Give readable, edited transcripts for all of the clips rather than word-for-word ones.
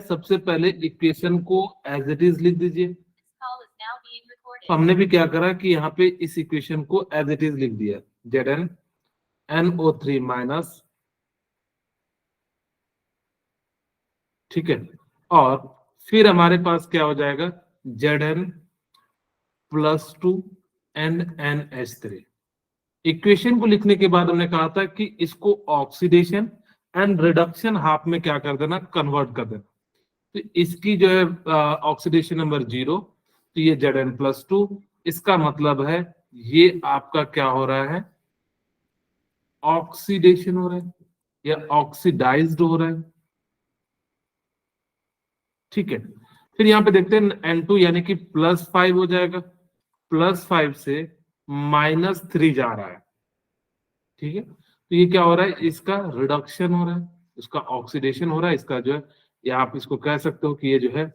सबसे पहले इक्वेशन को एज इट इज लिख दीजिए। हमने भी क्या करा कि यहाँ पे इस इक्वेशन को एज इट इज लिख दिया, Zn NO3 माइनस, ठीक है, और फिर हमारे पास क्या हो जाएगा Zn +2 NNH3। इक्वेशन को लिखने के बाद हमने कहा था कि इसको ऑक्सीडेशन एंड रिडक्शन हाफ में क्या कर देना, कन्वर्ट कर देना। तो इसकी जो है ऑक्सीडेशन नंबर 0, तो ये Zn+2, इसका मतलब है ये आपका क्या हो रहा है, ऑक्सीडेशन हो रहा है या ऑक्सीडाइज्ड हो रहा है, ठीक है। फिर यहाँ पे देखते हैं N2 यानी कि +5 हो जाएगा, +5 से -3 जा रहा है, ठीक है। तो ये क्या हो रहा है, इसका रिडक्शन हो रहा है, इसका ऑक्सीडेशन हो रहा है, इसका जो है, या आप इसको कह सकते हो कि ये जो है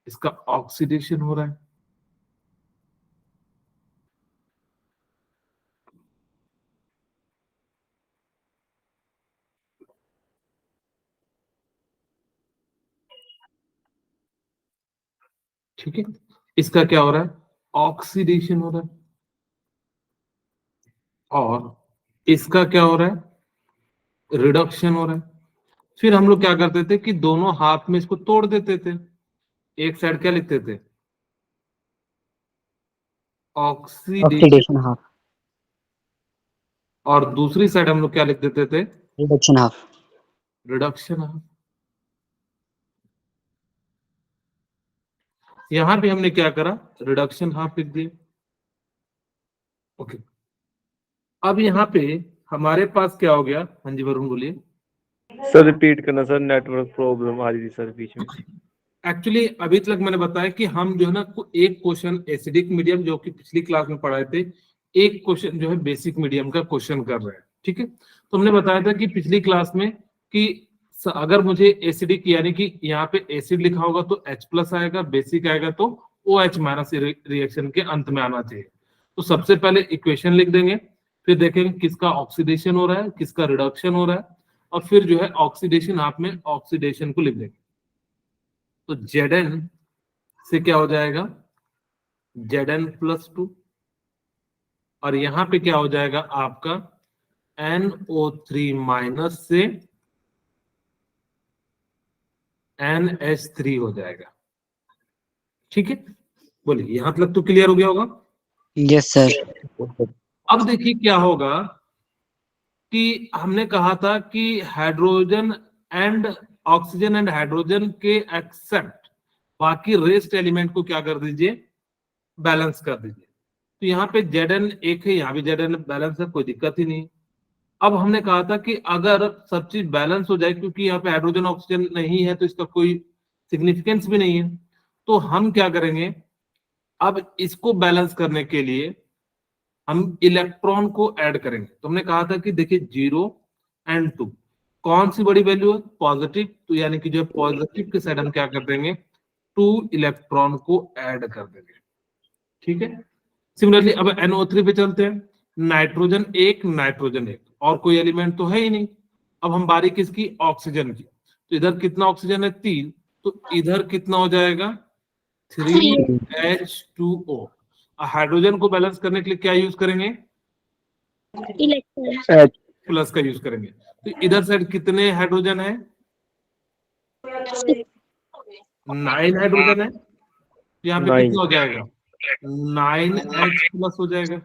इसका ऑक्सीडेशन हो रहा है। ठीक है, इसका क्या हो रहा है, ऑक्सीडेशन हो रहा है। और इसका क्या हो रहा है, रिडक्शन हो रहा है। फिर हम लोग क्या करते थे कि दोनों हाथ में इसको तोड़ देते थे। एक साइड क्या लिखते थे, ऑक्सीडेशन, हाफ, और दूसरी साइड हम लोग क्या लिख देते थे, रिडक्शन हाफ। Reduction half. यहां भी हमने क्या करा, रिडक्शन हाफ लिख दिया। ओके, अब यहाँ पे हमारे पास क्या हो गया, हाँ जी वरुण बोलिए। सर रिपीट करना सर, नेटवर्क प्रॉब्लम आ रही थी सर बीच में। एक्चुअली अभी तक मैंने बताया कि हम जो है ना एक क्वेश्चन एसिडिक मीडियम जो कि पिछली क्लास में पढ़ाए थे, एक क्वेश्चन जो है बेसिक मीडियम का क्वेश्चन कर रहे हैं, ठीक है। तो हमने बताया था कि पिछली क्लास में कि अगर मुझे एसिडिक यानी कि यहाँ पे एसिड लिखा होगा तो H+ आएगा, बेसिक आएगा तो OH- रिएक्शन के अंत में आना चाहिए। तो सबसे पहले इक्वेशन लिख देंगे, फिर देखेंगे किसका ऑक्सीडेशन हो रहा है, किसका रिडक्शन हो रहा है, और फिर जो है ऑक्सीडेशन हाफ में ऑक्सीडेशन को लिख देंगे। तो Zn से क्या हो जाएगा, Zn+2, और यहां पे क्या हो जाएगा आपका NO3 माइनस से NH3 हो जाएगा, ठीक है। बोलिए, यहां तक तो क्लियर हो गया होगा। Yes sir. अब देखिए क्या होगा कि हमने कहा था कि hydrogen and oxygen and hydrogen के एक्सेप्ट बाकी रेस्ट एलिमेंट को क्या कर दीजिए, बैलेंस कर दीजिए। तो यहाँ पे Zn एक है, यहाँ भी Zn बैलेंस है, कोई दिक्कत ही नहीं। अब हमने कहा था कि अगर सब चीज बैलेंस हो जाए, क्योंकि यहाँ पे हाइड्रोजन ऑक्सीजन नहीं है तो इसका कोई सिग्निफिकेंस भी नहीं है, तो हम क्या करेंगे, अब इसको बैलेंस करने के लिए हम इलेक्ट्रॉन को ऐड करेंगे। तो हमने कहा था कि देखिए 0 और 2 कौन सी बड़ी वैल्यू है, पॉजिटिव, तो यानी कि जो पॉजिटिव के साइड हम क्या कर देंगे, 2 इलेक्ट्रॉन को ऐड कर देंगे, ठीक है। सिमिलरली अब NO3 पे चलते हैं, नाइट्रोजन एक, और कोई एलिमेंट तो है ही नहीं। अब हम बारी किसकी, ऑक्सीजन की। तो इधर कितना ऑक्सीजन है, 3, तो इधर कितना हो जाएगा, 3H2O। हाइड्रोजन को बैलेंस करने के लिए क्या यूज करेंगे, H+ का यूज करेंगे। तो इधर साइड कितने हाइड्रोजन है, 9 हाइड्रोजन है। यहाँ पे कितना हो जाएगा, 9H+ हो जाएगा।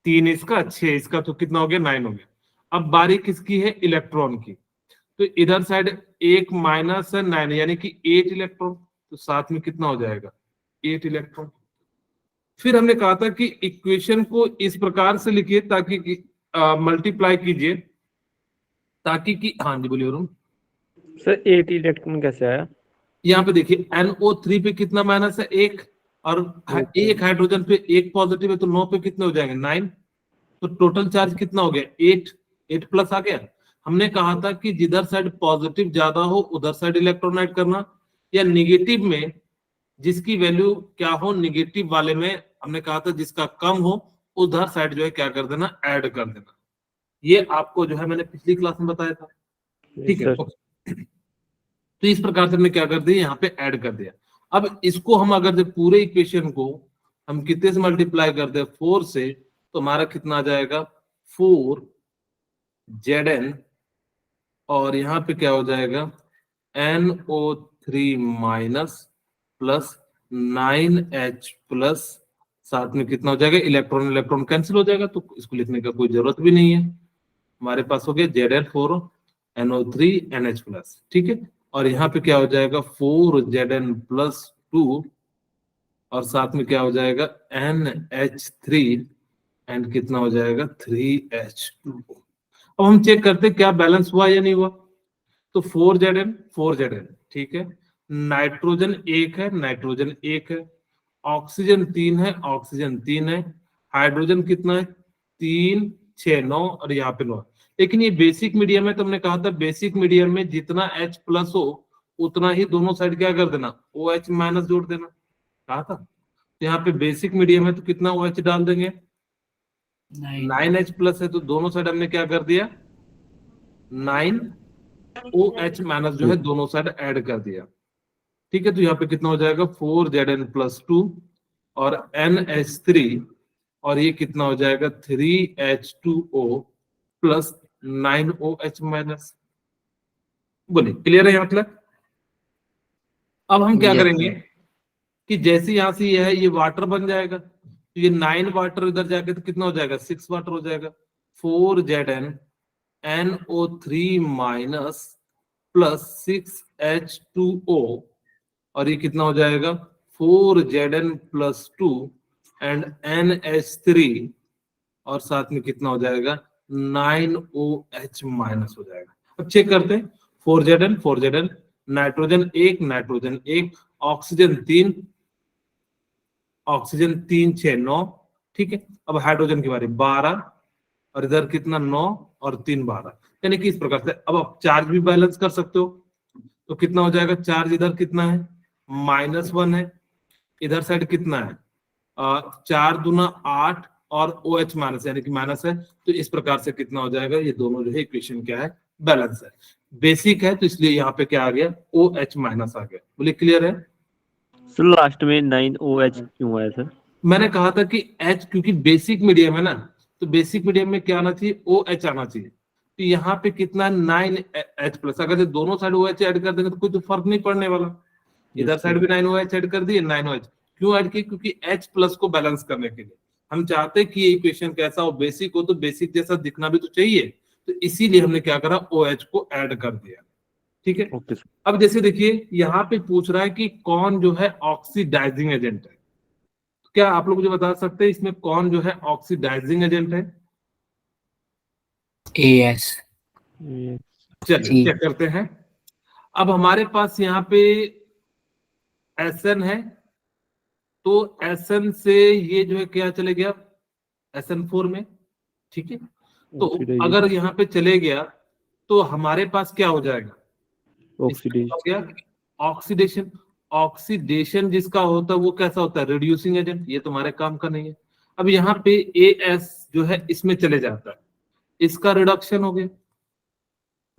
3 इसका, 6 इसका, तो कितना हो गया, 9 हो गया। अब बारी किसकी है, इलेक्ट्रॉन की। तो इधर साइड एक माइनस है 9 यानी कि 8 इलेक्ट्रॉन, तो साथ में कितना हो जाएगा, 8 इलेक्ट्रॉन। फिर हमने कहा था कि इक्वेशन को इस प्रकार से लिखिए ताकि मल्टीप्लाई कीजिए, ताकि कि, हाँ जी बोलिए वरुण। सर 8 इलेक्ट्रॉन कैसे आया, यहाँ पे देखिए NO3 पे कितना माइनस है, 1, और एक हाइड्रोजन पे 1 पॉजिटिव है, तो 9 पे कितने हो जाएंगे, 9। तो टोटल चार्ज कितना हो गया, 8 आ गया। हमने कहा था कि जिधर साइड पॉजिटिव ज्यादा हो उधर साइड इलेक्ट्रॉन ऐड करना, या निगेटिव में जिसकी वैल्यू क्या हो, निगेटिव वाले में हमने कहा था जिसका कम हो उधर साइड जो है क्या कर देना, ऐड कर देना। ये आपको जो है मैंने पिछली क्लास में बताया था, ठीक है। तो इस प्रकार से हमने क्या कर दिया, यहाँ पे ऐड कर दिया। अब इसको हम अगर जब पूरे इक्वेशन को हम कितने से मल्टीप्लाई कर दे, 4 से, तो हमारा कितना आ जाएगा, 4Zn, और यहाँ पे क्या हो जाएगा, NO3 minus plus 9H plus, साथ में कितना हो जाएगा, इलेक्ट्रॉन इलेक्ट्रॉन कैंसिल हो जाएगा, तो इसको लिखने का कोई जरूरत भी नहीं है। हमारे पास हो गया Zn4NO3 NH प्लस, ठीक है। और यहाँ पे क्या हो जाएगा, 4Zn प्लस 2, और साथ में क्या हो जाएगा, NH3, एंड कितना हो जाएगा, 3H2। अब हम चेक करते क्या बैलेंस हुआ या नहीं हुआ। तो 4Zn, ठीक है, नाइट्रोजन 1 है, नाइट्रोजन 1 है, ऑक्सीजन 3 है, ऑक्सीजन 3 है, हाइड्रोजन कितना है, 3, 6, 9, और यहाँ पे 9। लेकिन ये बेसिक मीडियम है, तो हमने कहा था बेसिक मीडियम में जितना H प्लस हो उतना ही दोनों साइड क्या कर देना, OH माइनस जोड़ देना, कहा था। तो यहाँ पे बेसिक मीडियम है तो कितना OH डाल देंगे, 9H प्लस है, तो दोनों साइड हमने क्या कर दिया, 9OH माइनस जो है दोनों साइड ऐड कर दिया, ठीक है। तो यहाँ पे कितना हो जाएगा, 4Zn प्लस 2 और NH3, और ये कितना हो जाएगा, 3H2O प्लस 9OH माइनस। बोलिए क्लियर है यहाँ तक। अब हम क्या Yes, करेंगे sir. कि जैसे यहां से ये है, ये वाटर बन जाएगा, तो ये 9 वाटर इधर जाके तो कितना हो जाएगा, 6 वाटर हो जाएगा। 4Zn NO3 minus plus 6H2O, और ये कितना हो जाएगा, 4Zn प्लस 2 एंड NH3, और साथ में कितना हो जाएगा, 9OH माइनस हो जाएगा। अब चेक करते हैं, 4Zn, nitrogen 1, nitrogen 1, oxygen 3, oxygen 3, 6, 9, ठीक है। अब हाइड्रोजन की बारी, 12, और इधर कितना, 9 और 3, 12, यानी कि इस प्रकार से। अब आप चार्ज भी बैलेंस कर सकते हो, तो कितना हो जाएगा, चार्ज इधर कितना है, -1 है, इधर साइड कितना है, 4 दूना 8, और OH माइनस यानी कि माइनस है, तो इस प्रकार से कितना हो जाएगा, ये दोनों जो है इक्वेशन क्या है, बैलेंस है। बेसिक है तो इसलिए यहाँ पे क्या आ गया, OH माइनस आ गया। बोले क्लियर है। सर लास्ट में 9OH क्यों आया सर? मैंने कहा था कि H क्योंकि बेसिक मीडियम है ना, तो बेसिक मीडियम में क्या आना चाहिए, OH आना चाहिए। तो यहाँ पे कितना, 9H प्लस, अगर दोनों साइड OH ऐड कर देंगे तो कोई तो फर्क नहीं पड़ने वाला। इधर साइड भी 9OH ऐड कर दिए, 9OH क्यों ऐड किए, क्योंकि H प्लस को बैलेंस करने के लिए हम चाहते हैं कि ये इक्वेशन कैसा हो, बेसिक हो, तो बेसिक जैसा दिखना भी तो चाहिए, तो इसीलिए हमने क्या करा, OH को ऐड कर दिया, ठीक है। Okay sir. अब जैसे देखिए यहाँ पे पूछ रहा है कि कौन जो है ऑक्सीडाइजिंग एजेंट है, क्या आप लोग मुझे बता सकते हैं इसमें कौन जो है ऑक्सीडाइजिंग एजेंट है। AS. चलिए चेक करते हैं। अब हमारे पास यहाँ पे SN है, तो SN से ये जो है क्या चले गया, SN4 में, ठीक है। तो अगर यहाँ पे चले गया तो हमारे पास क्या हो जाएगा, ऑक्सीडेशन। हो गया ऑक्सीडेशन। ऑक्सीडेशन जिसका होता है वो कैसा होता है, रिड्यूसिंग एजेंट, ये तुम्हारे काम का नहीं है। अब यहाँ पे AS जो है इसमें चले जाता है, इसका रिडक्शन हो गया,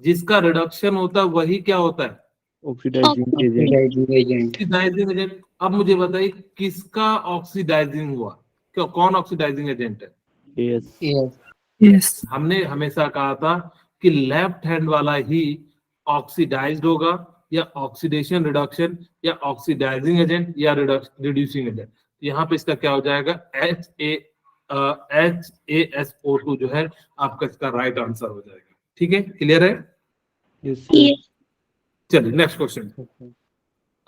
जिसका रिडक्शन होता है वही क्या होता है, ऑक्सीडाइजिंग एजेंट। Oxidising agent. अब मुझे बताइए किसका ऑक्सीडाइजिंग हुआ, क्या कौन ऑक्सीडाइजिंग एजेंट है। Yes. हमने हमेशा कहा था कि लेफ्ट हैंड वाला ही ऑक्सीडाइज्ड होगा, या ऑक्सीडेशन रिडक्शन, या ऑक्सीडाइजिंग एजेंट, या रिड्यूसिंग एजेंट। यहाँ पे इसका क्या हो जाएगा, HASO2 जो है आपका इसका राइट आंसर हो जाएगा, ठीक है। क्लियर है। चलिए नेक्स्ट क्वेश्चन।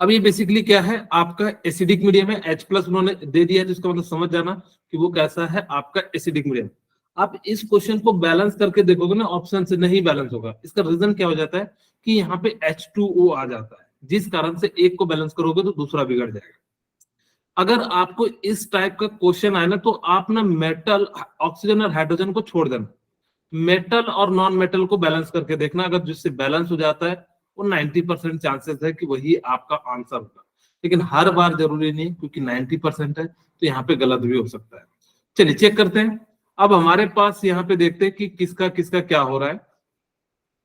अब ये बेसिकली क्या है, आपका एसिडिक मीडियम है, H प्लस उन्होंने दे दिया है, तो इसका मतलब समझ जाना कि वो कैसा है, आपका एसिडिक मीडियम। आप इस क्वेश्चन को बैलेंस करके देखोगे ना, ऑप्शन से नहीं बैलेंस होगा। इसका रीजन क्या हो जाता है कि यहाँ पे H2O आ जाता है, जिस कारण से एक को बैलेंस करोगे तो दूसरा बिगड़ जाएगा। अगर आपको इस टाइप का क्वेश्चन आए ना, तो आप ना मेटल, ऑक्सीजन और हाइड्रोजन को छोड़ देना, मेटल और नॉन मेटल को बैलेंस करके देखना। अगर जिससे बैलेंस हो जाता है वो 90% चांसेस है कि वही आपका आंसर होगा, लेकिन हर बार जरूरी नहीं, क्योंकि 90% है तो यहाँ पे गलत भी हो सकता है। चलिए चेक करते हैं। अब हमारे पास यहाँ पे देखते हैं कि किसका किसका क्या हो रहा है।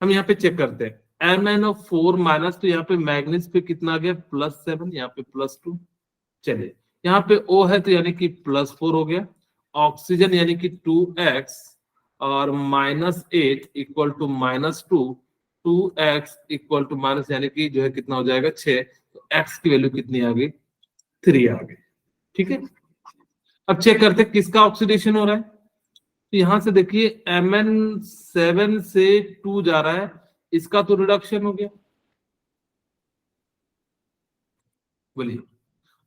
हम यहाँ पे चेक करते हैं। MnO4 माइनस, तो यहाँ पे मैग्नीज पे कितना आ गया +7, यहाँ पे +2। चलिए यहाँ पे O है तो यानी कि +4 हो गया। ऑक्सीजन यानी कि 2x और -8 equal to -2, 2x equal to minus यानी कि जो है कितना हो जाएगा 6, तो x की वैल्यू कितनी आ गई 3 आ गई। ठीक है, अब चेक करते हैं किसका ऑक्सीडेशन हो रहा है। तो यहां से देखिए Mn7 से 2 जा रहा है, इसका तो रिडक्शन हो गया, बोलिए।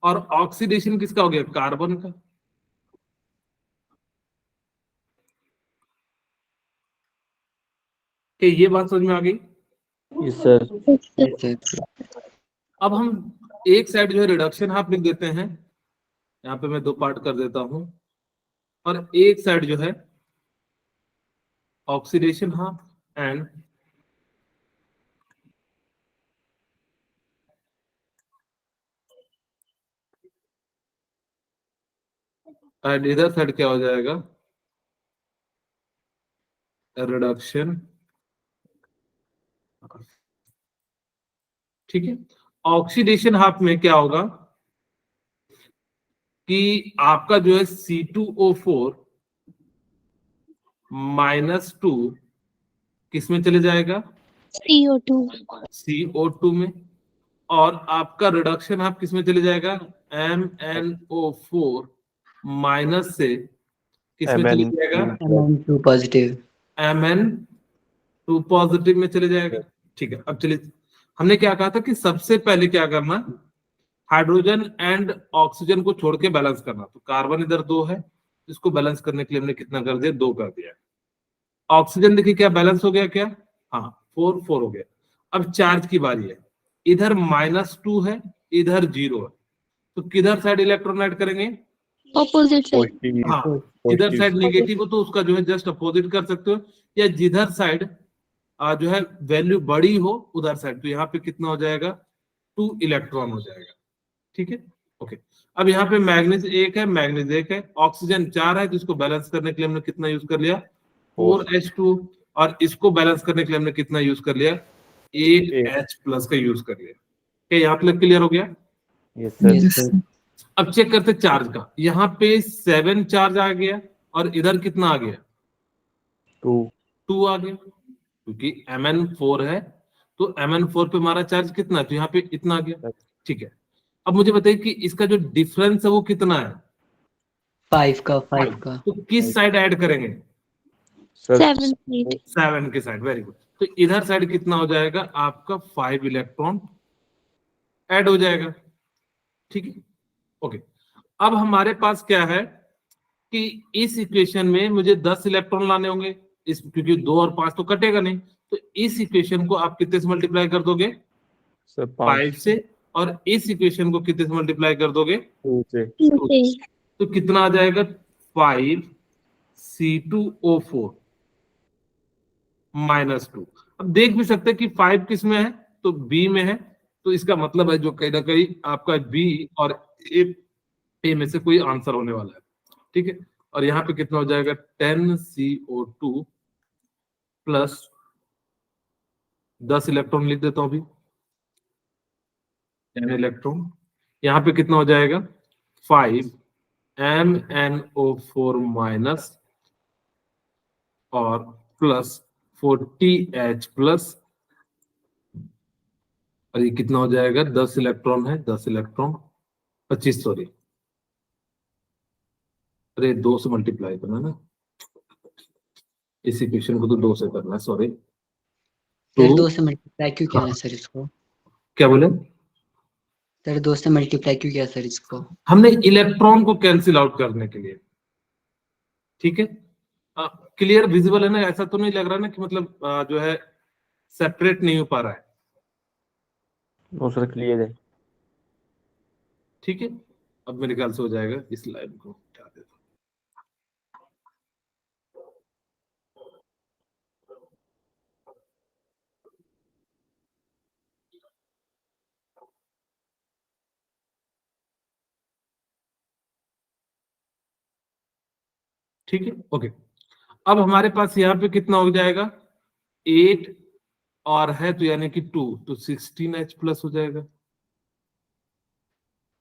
और ऑक्सीडेशन किसका हो गया, कार्बन का। ये बात समझ में आ गई। Yes sir. Yes, sir. अब हम एक साइड जो है रिडक्शन हाफ लिख देते हैं, यहाँ पे मैं 2 पार्ट कर देता हूं, और एक साइड जो है ऑक्सीडेशन हाफ एंड इधर साइड क्या हो जाएगा, रिडक्शन। ठीक है, ऑक्सीडेशन हाफ में क्या होगा कि आपका जो है C2O4 -2 किस में चले जाएगा, CO2 CO2 में, और आपका रिडक्शन हाफ किस में चले जाएगा, MnO4 माइनस से किस में चले जाएगा, Mn2 positive. Mn2 पॉजिटिव में चले जाएगा। ठीक है, अब चलिए, हमने क्या कहा था कि सबसे पहले क्या करना, हाइड्रोजन एंड ऑक्सीजन को छोड़ के बैलेंस करना। तो कार्बन इधर 2 है, इसको बैलेंस करने के लिए हमने कितना कर दिया, 2 कर दिया। ऑक्सीजन देखिए क्या बैलेंस हो गया क्या, हाँ 4 हो गया। अब चार्ज की बारी है, इधर -2 है, इधर 0 है, तो किधर साइड इलेक्ट्रॉन ऐड करेंगे, opposite side पॉजिटिव। हाँ, जिधर साइड नेगेटिव हो तो उसका जो है जस्ट अपोजिट कर सकते हो, या जिधर साइड जो है वैल्यू बड़ी हो उधर साइड। तो यहाँ पे कितना हो जाएगा, 2 इलेक्ट्रॉन हो जाएगा। ठीक है, ओके। अब यहाँ पे मैग्नीज 1 है, मैग्नीज 1 है, ऑक्सीजन 4 है, जिसको बैलेंस करने के लिए हमने कितना यूज कर लिया, 4H2, और इसको बैलेंस करने के लिए हमने कितना यूज कर लिया, 8H+ का यूज कर लिया। क्या यहाँ पे क्लियर हो गया। Yes sir. Yes, sir. अब चेक करते चार्ज का, यहाँ पे 7 चार्ज आ गया, और इधर कितना आ गया, 2 आ गया, क्योंकि Mn4 है, तो Mn4 पे हमारा चार्ज कितना है, तो यहाँ पे इतना आ गया। ठीक है, अब मुझे बताइए कि इसका जो डिफरेंस है वो कितना है, 5 का. तो किस साइड ऐड करेंगे, सर 7 8 7 के साइड, वेरी गुड। तो इधर साइड कितना हो जाएगा, आपका 5 इलेक्ट्रॉन ऐड हो जाएगा। ठीक है, ओके। अब हमारे पास क्या है कि इस इक्वेशन में मुझे 10 इलेक्ट्रॉन लाने होंगे, इस क्योंकि 2 और 5 तो कटेगा नहीं, तो इस इक्वेशन को आप कितने से मल्टीप्लाई कर दोगे, सर 5 से, और इस इक्वेशन को कितने से मल्टीप्लाई कर दोगे, 2 से। 2 से तो कितना आ जाएगा, 5 C2O4 -2। अब देख भी सकते हैं कि 5 किस में है, तो बी में है, तो इसका मतलब है जो कहीं ना कहीं आपका बी और ए में से कोई आंसर होने वाला है। ठीक है, और यहाँ पे कितना हो जाएगा, 10CO2 प्लस 10 इलेक्ट्रॉन लिख देता हूं अभी, 10 इलेक्ट्रॉन, यहाँ पे कितना हो जाएगा, 5 MnO4 माइनस और प्लस 40H+, और ये कितना हो जाएगा, 10 इलेक्ट्रॉन है, 10 इलेक्ट्रॉन 25, सॉरी, अरे 2 से मल्टीप्लाई करना ना, इस इक्वेशन को तो 2 से करना है, सॉरी। सर तो 2 से मल्टीप्लाई क्यों किया है सर इसको, क्या बोले, सर 2 से मल्टीप्लाई क्यों किया सर इसको, हमने इलेक्ट्रॉन को कैंसिल आउट करने के लिए। ठीक है, क्लियर विजिबल है ना, ऐसा तो नहीं लग रहा ना कि मतलब जो है सेपरेट नहीं हो पा रहा है। नो सर क्लियर है। ठीक है, अब मेरे ख्याल से हो जाएगा, इस लाइन को हटा देता हूं। ठीक है, ओके। अब हमारे पास यहाँ पे कितना हो जाएगा, 8 और है तो यानी कि 2, तो 16H प्लस हो जाएगा।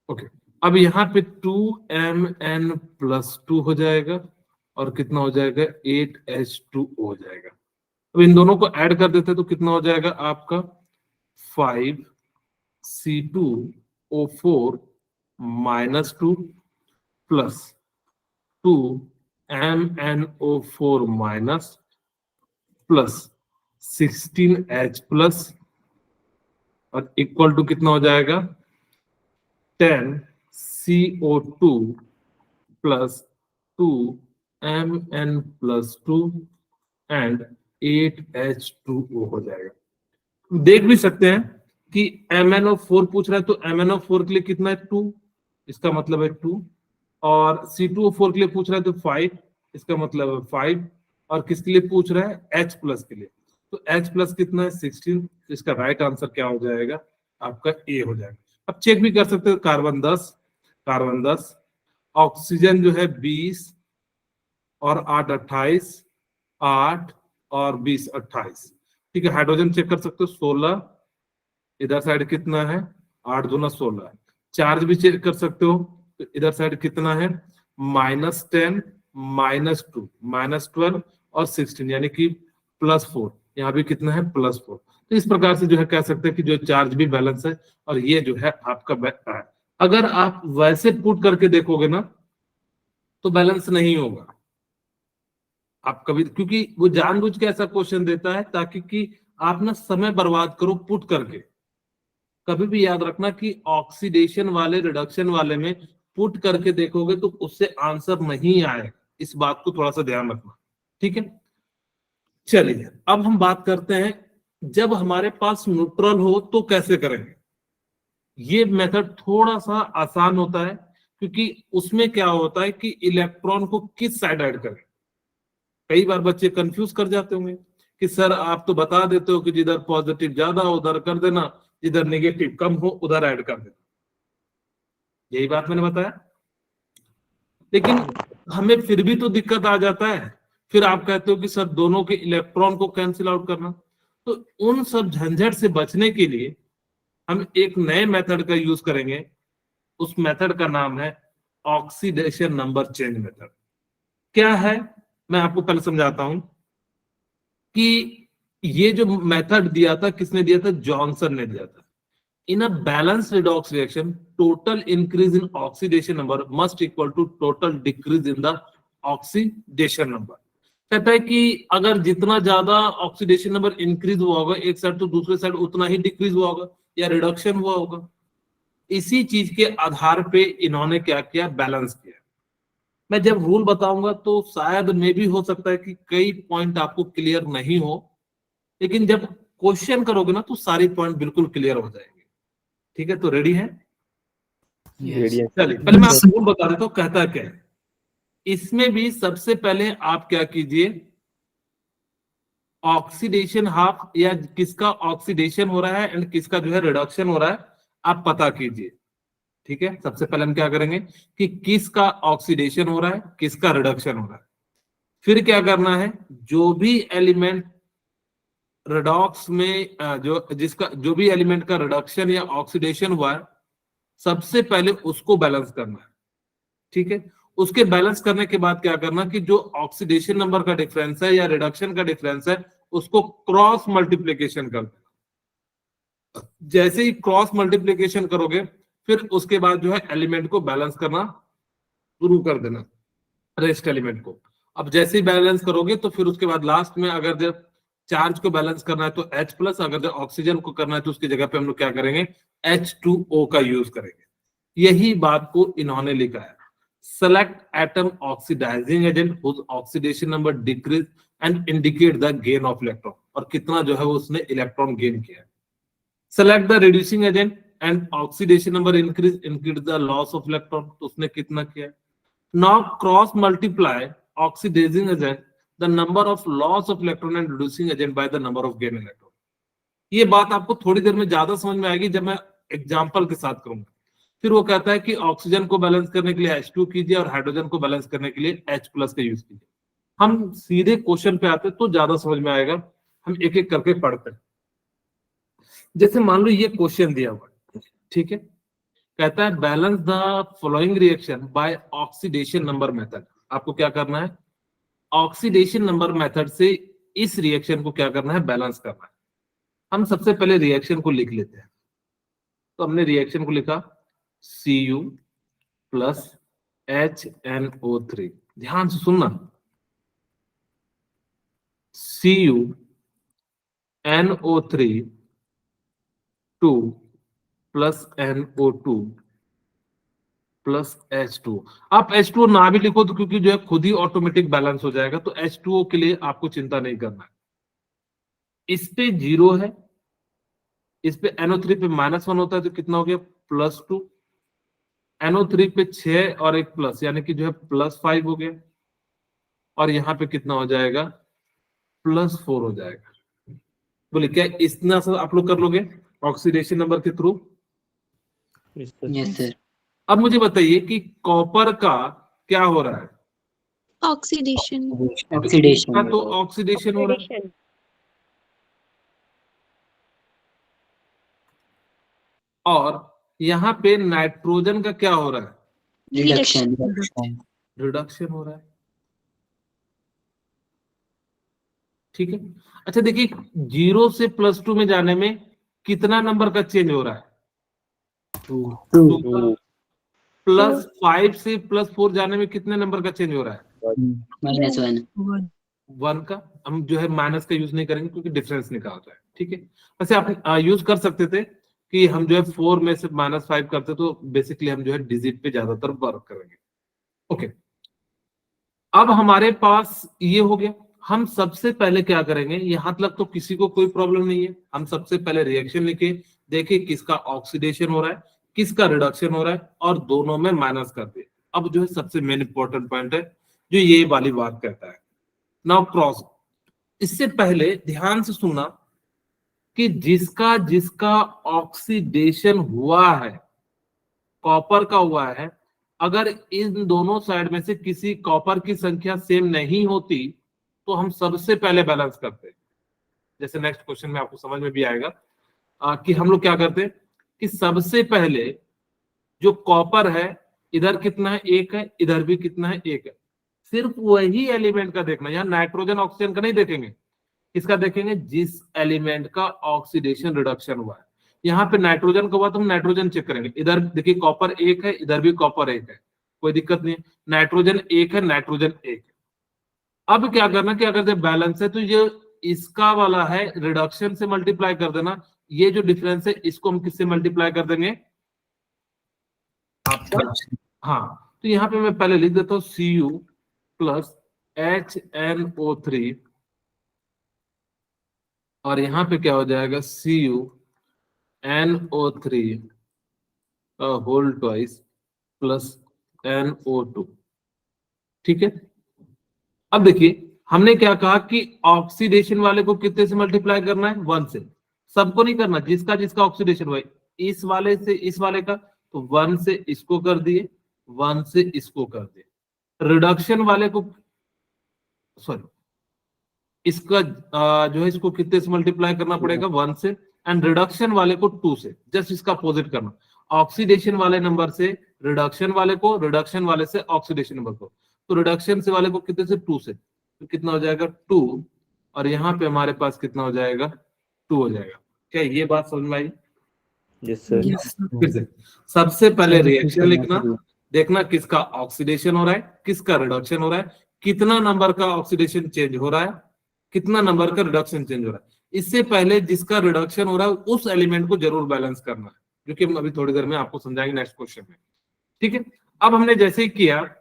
ओके, अब यहाँ पे 2Mn प्लस 2 हो जाएगा और कितना हो जाएगा 8H2O हो जाएगा। अब इन दोनों को ऐड कर देते हैं तो कितना हो जाएगा आपका 5C2O4 minus 2 plus 2MnO4 minus plus 16H plus और इक्वल टू कितना हो जाएगा 10CO2 plus 2Mn plus 2 and 8H2O हो जाएगा। देख भी सकते हैं कि MnO4 पूछ रहा है तो MnO4 के लिए कितना है 2, इसका मतलब है 2, और C2O4 के लिए पूछ रहा है तो 5, इसका मतलब है 5, और किसके लिए पूछ रहा है H प्लस के लिए, तो H प्लस कितना है 16, इसका राइट आंसर क्या हो जाएगा आपका A हो जाएगा। अब चेक भी कर सकते हो, कार्बन 10, ऑक्सीजन जो है 20 और 8 28, 8 और 20 28, ठीक है। हाइड्रोजन चेक कर सकते हो 16, इधर साइड कितना है 8 दूना 16, चार्ज भी चेक कर सकते हो तो इधर साइड कितना है -10, -2, -12 और 16 यानी कि +4, यहाँ भी कितना है +4। तो इस प्रकार से जो है कह सकते हैं कि जो चार्ज भी बैलेंस है और ये जो है आपका है। अगर आप वैसे पुट करके देखोगे ना तो बैलेंस नहीं होगा आप कभी, क्योंकि वो जानबूझ के ऐसा क्वेश्चन देता है ताकि कि आप ना समय बर्बाद करो पुट करके। कभी भी याद रखना कि ऑक्सीडेशन वाले रिडक्शन वाले में पुट करके देखोगे तो उससे आंसर नहीं आएगा, इस बात को थोड़ा सा ध्यान रखना, ठीक है। चलिए अब हम बात करते हैं जब हमारे पास न्यूट्रल हो तो कैसे करेंगे। ये मेथड थोड़ा सा आसान होता है क्योंकि उसमें क्या होता है कि इलेक्ट्रॉन को किस साइड ऐड करें। कई बार बच्चे कंफ्यूज कर जाते होंगे कि सर आप तो बता देते हो कि जिधर पॉजिटिव ज्यादा हो उधर कर देना, जिधर नेगेटिव कम हो उधर ऐड कर देना, यही बात मैंने बताया। लेकिन हमें फिर भी तो दिक्कत आ जाता है, फिर आप कहते हो कि सर दोनों के इलेक्ट्रॉन को कैंसिल आउट करना। तो उन सब झंझट से बचने के लिए हम एक नए मेथड का यूज करेंगे। उस मेथड का नाम है ऑक्सीडेशन नंबर चेंज मेथड। क्या है मैं आपको पहले समझाता हूं कि ये जो मेथड दिया था किसने दिया था, जॉनसन ने दिया था। In a balanced redox reaction, total increase in oxidation number must equal to total decrease in the oxidation number। कहता है कि अगर जितना ज्यादा ऑक्सीडेशन नंबर इंक्रीज हुआ होगा एक साइड तो दूसरे साइड उतना ही डिक्रीज हुआ होगा या रिडक्शन हुआ होगा। इसी चीज के आधार पे इन्होंने क्या किया, बैलेंस किया। मैं जब रूल बताऊंगा तो शायद मे भी हो सकता है कि कई पॉइंट आपको क्लियर नहीं हो, लेकिन जब क्वेश्चन करोगे ना तो सारे पॉइंट बिल्कुल क्लियर हो जाएंगे। ठीक है, तो रेडी है? चलिए पहले मैं आपको रूल बता देता हूँ कहता क्या है। इसमें भी सबसे पहले आप क्या कीजिए, ऑक्सीडेशन हाफ या किसका ऑक्सीडेशन हो रहा है एंड किसका जो है रिडक्शन हो रहा है आप पता कीजिए। ठीक है, सबसे पहले हम क्या करेंगे कि किसका ऑक्सीडेशन हो रहा है किसका रिडक्शन हो रहा है। फिर क्या करना है, जो भी एलिमेंट रिडॉक्स में जो भी एलिमेंट का रिडक्शन या ऑक्सीडेशन हुआ है सबसे पहले उसको बैलेंस करना है। ठीक है, उसके बैलेंस करने के बाद क्या करना कि जो ऑक्सीडेशन नंबर का डिफरेंस है या रिडक्शन का डिफरेंस है उसको क्रॉस मल्टीप्लीकेशन कर देना। जैसे ही क्रॉस मल्टीप्लीकेशन करोगे फिर उसके बाद जो है एलिमेंट को बैलेंस करना शुरू कर देना, रेस्ट एलिमेंट को। अब जैसे ही बैलेंस करोगे तो फिर उसके बाद लास्ट में अगर जब चार्ज को बैलेंस करना है तो H प्लस, अगर जब ऑक्सीजन को करना है तो उसकी जगह पे हम लोग क्या करेंगे H2O का यूज करेंगे। यही बात को इन्होंने लिखा है। Select atom oxidising agent whose oxidation number decrease and indicate the gain of electron, और कितना जो है उसने इलेक्ट्रॉन गेन किया। Select the reducing agent and oxidation number increase the loss of electron, तो उसने कितना किया। Now cross multiply oxidising agent the number of loss of electron and reducing agent by the number of gain electron। ये बात आपको थोड़ी देर में ज्यादा समझ में आएगी जब मैं एग्जांपल के साथ करूंगा। फिर वो कहता है कि ऑक्सीजन को बैलेंस करने के लिए H2 कीजिए और हाइड्रोजन को बैलेंस करने के लिए H प्लस का यूज कीजिए। हम सीधे क्वेश्चन पे आते तो ज्यादा समझ में आएगा, हम एक एक करके पढ़ते हैं। जैसे मान लो ये क्वेश्चन दिया हुआ है, ठीक है, कहता है balance the following reaction by oxidation number method. आपको क्या करना है, ऑक्सीडेशन नंबर मेथड से इस रिएक्शन को क्या करना है, बैलेंस करना है। हम सबसे पहले रिएक्शन को लिख लेते हैं। तो हमने रिएक्शन को लिखा Cu प्लस HNO3। ध्यान से सुनना, Cu NO3 2 plus NO2 plus H2। आप H2O ना भी लिखो तो क्योंकि जो है खुद ही ऑटोमेटिक बैलेंस हो जाएगा, तो H2O के लिए आपको चिंता नहीं करना है। इस पे 0 है, इस पे NO3 पे -1 होता है तो कितना हो गया, +2। NO3 पे 6 और एक प्लस, यानी कि जो है +5 हो गया। और यहाँ पे कितना हो जाएगा, +4 हो जाएगा। बोले क्या इतना सा आप लोग कर लोगे ऑक्सीडेशन नंबर के थ्रू? Yes sir. अब मुझे बताइए कि कॉपर का क्या हो रहा है? ऑक्सीडेशन। ऑक्सीडेशन। इसका तो ऑक्सीडेशन हो रहा है, और यहाँ पे नाइट्रोजन का क्या हो रहा है, रिडक्शन। रिडक्शन हो रहा है। ठीक है, अच्छा देखिए 0 से +2 में जाने में कितना नंबर का चेंज हो रहा है, 2 का। +5 से +4 जाने में कितने नंबर का चेंज हो रहा है, -1। 1 का। हम जो है माइनस का यूज नहीं करेंगे क्योंकि डिफरेंस निकालता है। ठीक है, वैसे आप यूज कर सकते थे कि हम जो है 4 में से -5 करते तो बेसिकली हम जो है डिजिट पे ज्यादातर वर्क करेंगे। ओके, अब हमारे पास ये हो गया। हम सबसे पहले क्या करेंगे, यहां तक तो किसी को कोई प्रॉब्लम नहीं है। हम सबसे पहले रिएक्शन लिखे, देखे किसका ऑक्सीडेशन हो रहा है, किसका रिडक्शन हो रहा है, और दोनों में माइनस कर दे। अब जो है सबसे मेन इंपॉर्टेंट पॉइंट है जो ये वाली बात कहता है, नाउ क्रॉस। इससे पहले ध्यान से सुनना कि जिसका जिसका ऑक्सीडेशन हुआ है, कॉपर का हुआ है, अगर इन दोनों साइड में से किसी कॉपर की संख्या सेम नहीं होती तो हम सबसे पहले बैलेंस करते हैं। जैसे नेक्स्ट क्वेश्चन में आपको समझ में भी आएगा कि हम लोग क्या करते हैं कि सबसे पहले जो कॉपर है, इधर कितना है, 1 है, इधर भी कितना है, 1 है। सिर्फ वही एलिमेंट का देखना, यहाँ नाइट्रोजन ऑक्सीजन का नहीं देखेंगे। किसका देखेंगे, जिस एलिमेंट का ऑक्सीडेशन रिडक्शन हुआ है। यहाँ पे नाइट्रोजन का हुआ तो हम नाइट्रोजन चेक करेंगे। इधर देखिए कॉपर 1 है, इधर भी कॉपर 1 है, कोई दिक्कत नहीं है। नाइट्रोजन 1 है, नाइट्रोजन 1 है। अब क्या करना कि अगर जब बैलेंस है तो ये इसका वाला है, रिडक्शन से मल्टीप्लाई कर देना। ये जो डिफरेंस है इसको हम किससे मल्टीप्लाई कर देंगे, आपका। हाँ, तो यहाँ पे मैं पहले लिख देता हूँ Cu प्लस HNO3, और यहाँ पे क्या हो जाएगा, CuNO3 whole twice plus NO2। ठीक है, अब देखिए हमने क्या कहा कि ऑक्सीडेशन वाले को कितने से मल्टीप्लाई करना है, 1 से। सबको नहीं करना, जिसका जिसका ऑक्सीडेशन हुआ है, इस वाले से इस वाले का, तो 1 से इसको कर दिए, 1 से इसको कर दिए। रिडक्शन वाले को, सॉरी, इसका जो है इसको कितने से मल्टीप्लाई करना पड़ेगा, 1 से। एंड रिडक्शन वाले को 2 से। जस्ट इसका अपोजिट करना, ऑक्सीडेशन वाले नंबर से रिडक्शन वाले को, रिडक्शन वाले से ऑक्सीडेशन नंबर को। तो रिडक्शन से वाले को कितने से, 2 से, तो कितना हो जाएगा 2, और यहाँ पे हमारे पास कितना हो जाएगा, 2 हो जाएगा। क्या ये बात समझ में आई? Yes sir. फिर से सबसे पहले रिएक्शन लिखना, देखना किसका ऑक्सीडेशन हो रहा है, किसका रिडक्शन हो रहा है, कितना नंबर का ऑक्सीडेशन चेंज हो रहा है, कितना नंबर का रिडक्शन चेंज हो रहा है। इससे पहले जिसका रिडक्शन हो रहा है उस एलिमेंट को जरूर बैलेंस करना है, जो कि हम अभी थोड़ी देर में आपको समझाएंगे नेक्स्ट क्वेश्चन में। ठीक है, अब हमने जैसे ही किया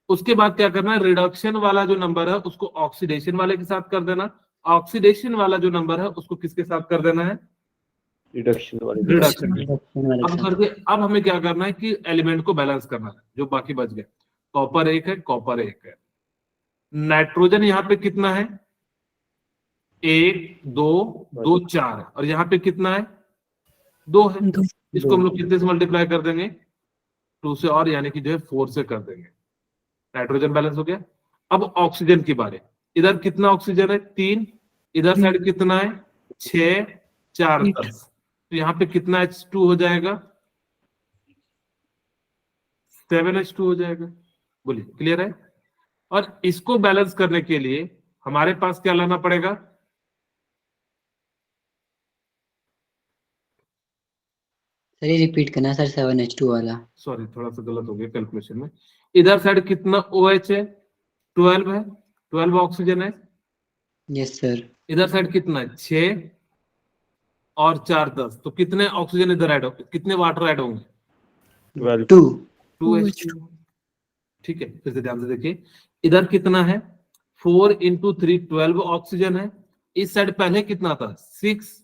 उसके बाद क्या करना है, रिडक्शन वाला जो नंबर है उसको ऑक्सीडेशन वाले के साथ कर देना, ऑक्सीडेशन वाला जो नंबर है उसको किसके साथ कर देना है, रिडक्शन वाले। रिडक्शन। अब करके अब हमें क्या करना है कि एलिमेंट को बैलेंस करना है, जो बाकी बच गए। कॉपर 1 है, कॉपर 1 है। नाइट्रोजन यहाँ पे कितना है, 1 2 2 4 है, और यहाँ पे कितना है, 2 है। इसको हम लोग कितने से मल्टीप्लाई कर देंगे, 2 से, और यानी कि जो है 4 से कर देंगे। नाइट्रोजन बैलेंस हो गया। अब ऑक्सीजन की बारी, इधर कितना ऑक्सीजन है, 3, इधर साइड कितना है, 6 4 10। तो यहाँ पे कितना H2 हो जाएगा? 7H2 हो जाएगा। बोलिए, क्लियर है? और इसको बैलेंस करने के लिए हमारे पास क्या लाना पड़ेगा? सर ये रिपीट करना सर 7H2 वाला। सॉरी, थोड़ा सा गलत हो गया कैलकुलेशन में। इधर साइड कितना OH है? 12 है, 12 ऑक्सीजन है। Yes sir. इधर साइड कितना है? 6 और 4 10, तो कितने ऑक्सीजन इधर ऐड होंगे, कितने वाटर ऐड होंगे? 12 2। 2H2। ठीक है, फिर से ध्यान से देखिए, इधर कितना है? 4 इंटू 3 12 ऑक्सीजन है। इस साइड पहले कितना था? 6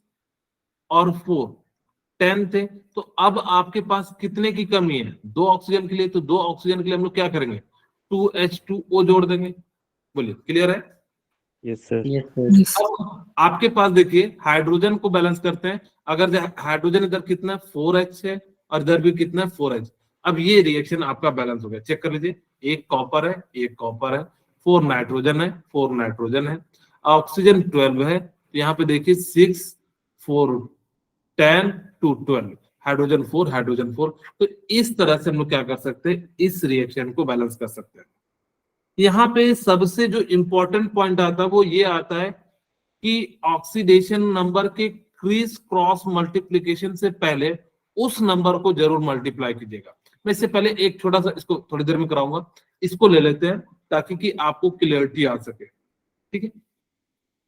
और 4 10 थे। तो अब आपके पास कितने की कमी है? 2 ऑक्सीजन के लिए। तो 2 ऑक्सीजन के लिए हम लोग क्या करेंगे? 2H2O जोड़ देंगे। बोलिए, क्लियर है? Yes sir. Yes sir. अब आपके पास देखिए, हाइड्रोजन को बैलेंस करते हैं। अगर हाइड्रोजन इधर कितना 4H है और इधर भी कितना 4H। अब ये रिएक्शन आपका बैलेंस हो गया। चेक कर लीजिए, एक कॉपर है, एक कॉपर है, 4 नाइट्रोजन है, 4 नाइट्रोजन है, ऑक्सीजन 12 है। तो यहाँ पे देखिए 6 4 10 टू 12, हाइड्रोजन 4 हाइड्रोजन 4। तो इस तरह से हम लोग क्या कर सकते हैं? इस रिएक्शन को बैलेंस कर सकते हैं। यहाँ पे सबसे जो इंपॉर्टेंट पॉइंट आता है वो ये आता है कि ऑक्सीडेशन नंबर के क्रीज क्रॉस मल्टीप्लीकेशन से पहले उस नंबर को जरूर मल्टीप्लाई कीजिएगा। मैं इससे पहले एक छोटा सा, इसको थोड़ी देर में कराऊंगा, इसको ले लेते हैं ताकि कि आपको क्लियरिटी आ सके। ठीक है,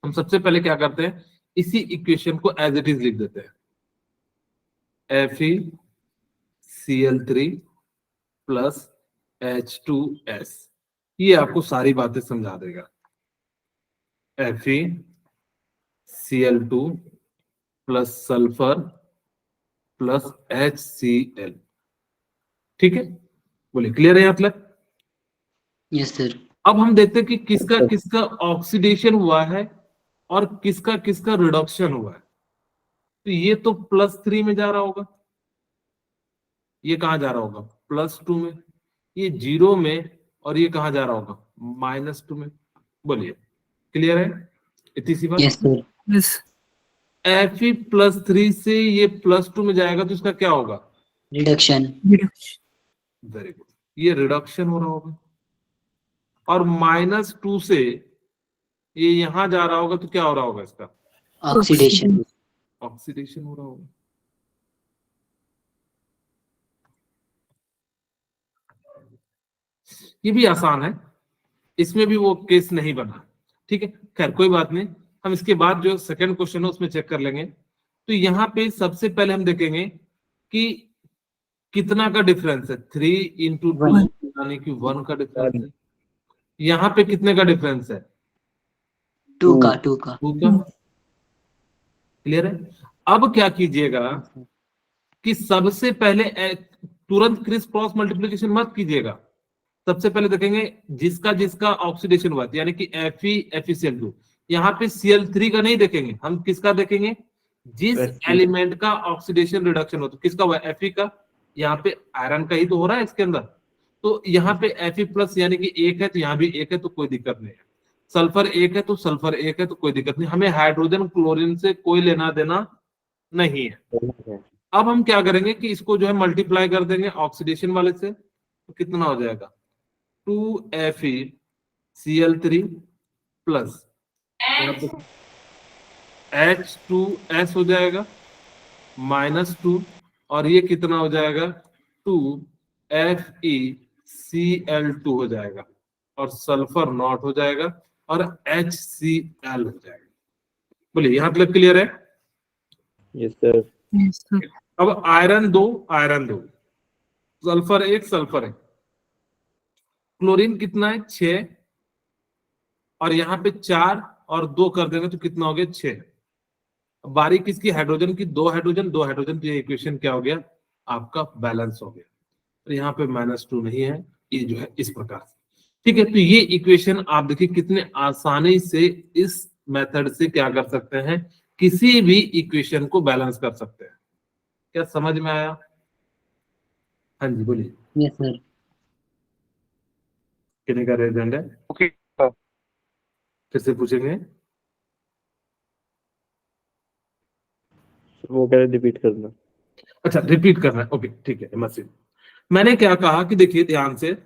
हम सबसे पहले क्या करते हैं, इसी इक्वेशन को एज इट इज लिख देते हैं। FeCl3 प्लस H2S, ये आपको सारी बातें समझा देगा। FeCl2 plus sulphur plus HCl। ठीक है, बोलिए, क्लियर है यहाँ तक? Yes sir. अब हम देखते हैं कि किसका किसका ऑक्सीडेशन हुआ है और किसका किसका रिडक्शन हुआ है। तो ये तो +3 में जा रहा होगा, ये कहां जा रहा होगा? +2 में। ये 0 में, और ये कहां जा रहा होगा? -2 में। बोलिए, क्लियर है इतनी सी बात? Yes sir. Fe+3 से ये +2 में जाएगा तो इसका क्या होगा? रिडक्शन। वेरी गुड, ये रिडक्शन हो रहा होगा। और -2 से ये यहां जा रहा होगा तो क्या हो रहा होगा? इसका ऑक्सीडेशन। ऑक्सीडेशन हो रहा होगा। ये भी आसान है, इसमें भी वो केस नहीं बना। ठीक है, खैर कोई बात नहीं, हम इसके बाद जो सेकंड क्वेश्चन है उसमें चेक कर लेंगे। तो यहाँ पे सबसे पहले हम देखेंगे कि कितना का डिफरेंस है। 3 इंटू 2 यानी कि 1 का डिफरेंस है। यहाँ पे कितने का डिफरेंस है? 2 का 2 का। 2 का। क्लियर है? अब क्या कीजिएगा कि सबसे पहले तुरंत क्रिस क्रॉस मल्टीप्लिकेशन मत कीजिएगा। सबसे पहले देखेंगे जिसका जिसका ऑक्सीडेशन हुआ, यानी कि FeFeCl2। यहाँ पे Cl3 का नहीं देखेंगे, हम किसका देखेंगे? जिस एलिमेंट का ऑक्सीडेशन रिडक्शन हो। तो किसका हुआ? Fe का। यहाँ पे आयरन का ही तो हो रहा है इसके अंदर। तो यहाँ पे Fe+ यानी कि 1 है, तो यहाँ भी 1 है, तो कोई दिक्कत नहीं है। सल्फर 1 है तो सल्फर 1 है, तो कोई दिक्कत नहीं। हमें हाइड्रोजन क्लोरीन से कोई लेना देना नहीं है। अब हम क्या करेंगे कि इसको जो है मल्टीप्लाई कर देंगे ऑक्सीडेशन वाले से। तो कितना हो जाएगा? 2FeCl3 प्लस H2S हो जाएगा -2, और ये कितना हो जाएगा? 2FeCl2 हो जाएगा, और सल्फर नॉट हो जाएगा, और HCl हो जाएगा। बोलिए, यहाँ तक क्लियर है? Yes sir. अब iron 2 iron 2, sulphur 1 sulphur 1, chlorine कितना है? 6, और यहाँ पे 4 और 2 कर देंगे तो कितना हो गया? 6। बारी किसकी? हाइड्रोजन की। 2 हाइड्रोजन 2 हाइड्रोजन, तो ये इक्वेशन क्या हो गया? आपका बैलेंस हो गया। तो यहाँ पे -2 नहीं है, ये जो है इस प्रकार से। ठीक है, तो ये इक्वेशन आप देखिए कितने आसानी से इस मेथड से क्या कर सकते हैं, किसी भी इक्वेशन को बैलेंस कर सकते हैं। क्या समझ में आया? हाँ जी, बोलिए। Yes sir. कितने का रेजेंट है? ओके। फिर से पूछेंगे। वो कह रहे रिपीट करना। अच्छा रिपीट करना है, ओके ठीक है मसीह। मैंने क्या कहा कि देखिए ध्यान से,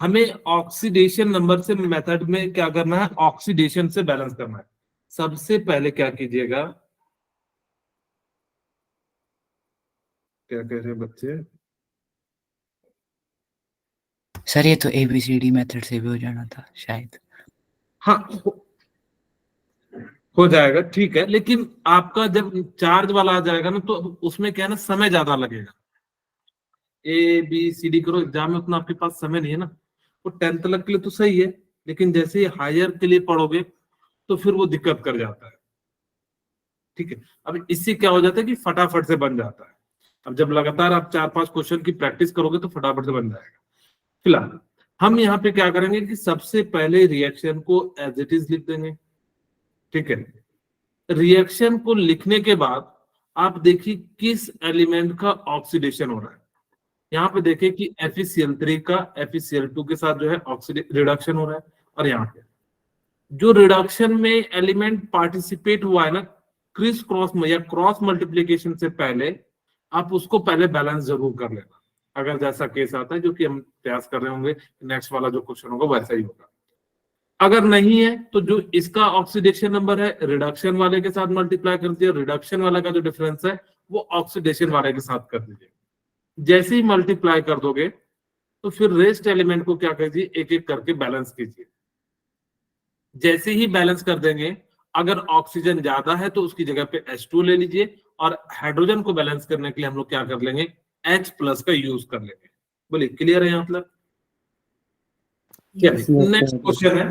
हमें ऑक्सीडेशन नंबर से मेथड में क्या करना है, ऑक्सीडेशन से बैलेंस करना है। सबसे पहले क्या कीजिएगा, क्या कह रहे हैं बच्चे, सर ये तो ABCD मेथड से भी हो जाना था शायद। हाँ हो जाएगा ठीक है, लेकिन आपका जब चार्ज वाला आ जाएगा ना तो उसमें क्या है ना, समय ज्यादा लगेगा। ABCD करो, एग्जाम में उतना आपके पास समय नहीं है ना। वो 10th तक के लिए तो सही है, लेकिन जैसे ही हायर के लिए पढ़ोगे तो फिर वो दिक्कत कर जाता है। ठीक है, अब इससे क्या हो जाता है कि फटाफट से बन जाता है। अब जब लगातार आप 4-5 क्वेश्चन की प्रैक्टिस करोगे तो फटाफट से बन जाएगा। फिलहाल हम यहाँ पे क्या करेंगे कि सबसे पहले रिएक्शन को एज इट इज लिख देंगे। ठीक है, रिएक्शन को लिखने के बाद आप देखिए किस एलिमेंट का ऑक्सीडेशन हो रहा है। यहाँ पे देखिए कि FeCl3 का FeCl2 के साथ जो है रिडक्शन हो रहा है, और यहाँ पे जो रिडक्शन में एलिमेंट पार्टिसिपेट हुआ है ना क्रिस क्रॉस में या क्रॉस मल्टीप्लीकेशन से पहले, आप उसको पहले बैलेंस जरूर कर लेना। अगर जैसा केस आता है जो कि हम प्रयास कर रहे होंगे, नेक्स्ट वाला जो क्वेश्चन होगा वैसा ही होगा। अगर नहीं है तो जो इसका ऑक्सीडेशन नंबर है रिडक्शन वाले के साथ मल्टीप्लाई कर दीजिए, रिडक्शन वाला का जो डिफरेंस है वो ऑक्सीडेशन वाले के साथ कर दीजिए। जैसे ही मल्टीप्लाई कर दोगे तो फिर रेस्ट एलिमेंट को क्या कीजिए, एक एक करके बैलेंस कीजिए। जैसे ही बैलेंस कर देंगे, अगर ऑक्सीजन ज्यादा है तो उसकी जगह पे H2 ले लीजिए, और हाइड्रोजन को बैलेंस करने के लिए हम लोग क्या कर लेंगे, H+ का यूज कर लेंगे। बोलिए क्लियर है यहाँ तक? नेक्स्ट क्वेश्चन है।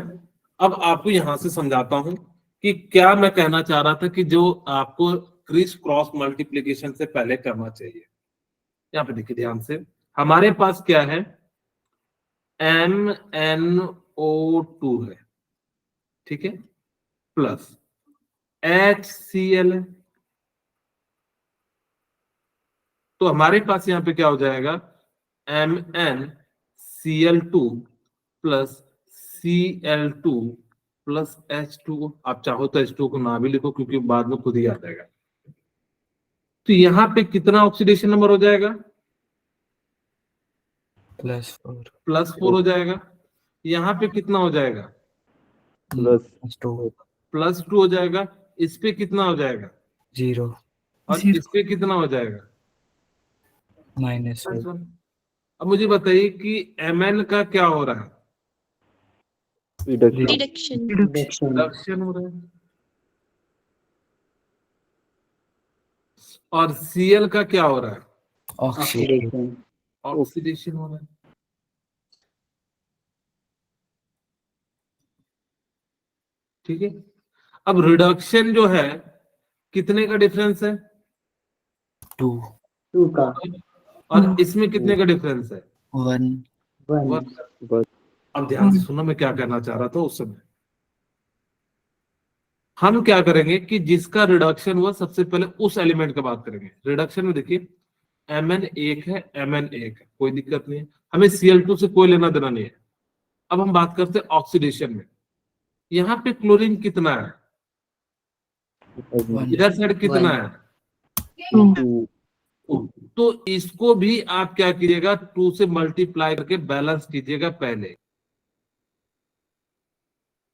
अब आपको यहां से समझाता हूं कि क्या मैं कहना चाह रहा था कि जो आपको क्रिस क्रॉस मल्टीप्लीकेशन से पहले करना चाहिए। यहाँ पे देखिए ध्यान से, हमारे पास क्या है, MnO2 है, ठीक है, प्लस HCl है। तो हमारे पास यहाँ पे क्या हो जाएगा, MnCl2 plus Cl2 plus H2। आप चाहो तो H2 को ना भी लिखो क्योंकि बाद में खुद ही आ जाएगा। तो यहाँ पे कितना ऑक्सीडेशन नंबर हो जाएगा, +4 हो जाएगा। यहाँ पे कितना हो जाएगा, +2 हो जाएगा। इस पे कितना हो जाएगा, 0, और इस पे कितना हो जाएगा, -1। अब मुझे बताइए कि Mn का क्या हो रहा है, Reduction. रिडक्शन हो रहा है, और Cl का क्या हो रहा है, ऑक्सीडेशन हो रहा है। ठीक है, अब रिडक्शन जो है कितने का डिफरेंस है, 2, और इसमें कितने का डिफरेंस है, 1। 1। अब ध्यान से सुनो मैं क्या कहना चाह रहा था उस समय। हम क्या करेंगे कि जिसका रिडक्शन हुआ सबसे पहले उस एलिमेंट की बात करेंगे। रिडक्शन में देखिए Mn1 है, Mn1 है, कोई दिक्कत नहीं है, हमें Cl2 से कोई लेना देना नहीं है। अब हम बात करते हैं ऑक्सीडेशन में। यहाँ पे क्लोरीन कितना है, इधर साइड कितना है, 2। तो इसको भी आप क्या कीजिएगा, 2 से मल्टीप्लाई करके बैलेंस कीजिएगा पहले।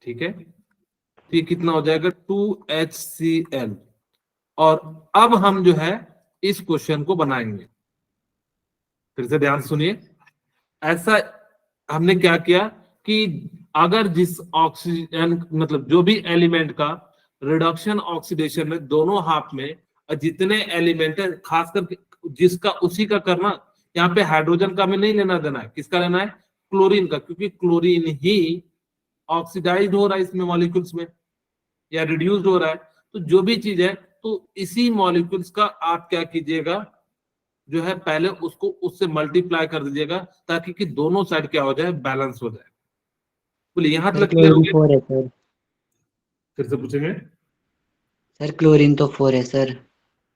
ठीक है, तो ये कितना हो जाएगा, 2HCl। और अब हम जो है इस क्वेश्चन को बनाएंगे। फिर से ध्यान सुनिए, ऐसा हमने क्या किया कि अगर जिस ऑक्सीजन मतलब जो भी एलिमेंट का रिडक्शन ऑक्सीडेशन में दोनों हाफ में जितने एलिमेंट है, खास करके जिसका उसी का करना। यहाँ पे हाइड्रोजन का हमें नहीं लेना देना है, किसका लेना है, क्लोरीन का, क्योंकि क्लोरीन ही ऑक्सीडाइज्ड हो रहा है इसमें मॉलिक्यूल्स में, या रिड्यूस्ड हो रहा है। तो जो भी चीज है तो इसी मॉलिक्यूल्स का आप क्या कीजिएगा, जो है पहले उसको उससे मल्टीप्लाई कर दीजिएगा, ताकि कि दोनों साइड क्या हो जाए, बैलेंस हो जाए। बोलिए यहाँ तक क्लियर हो गया? सर फिर से पूछेंगे, सर क्लोरीन तो 4 है सर।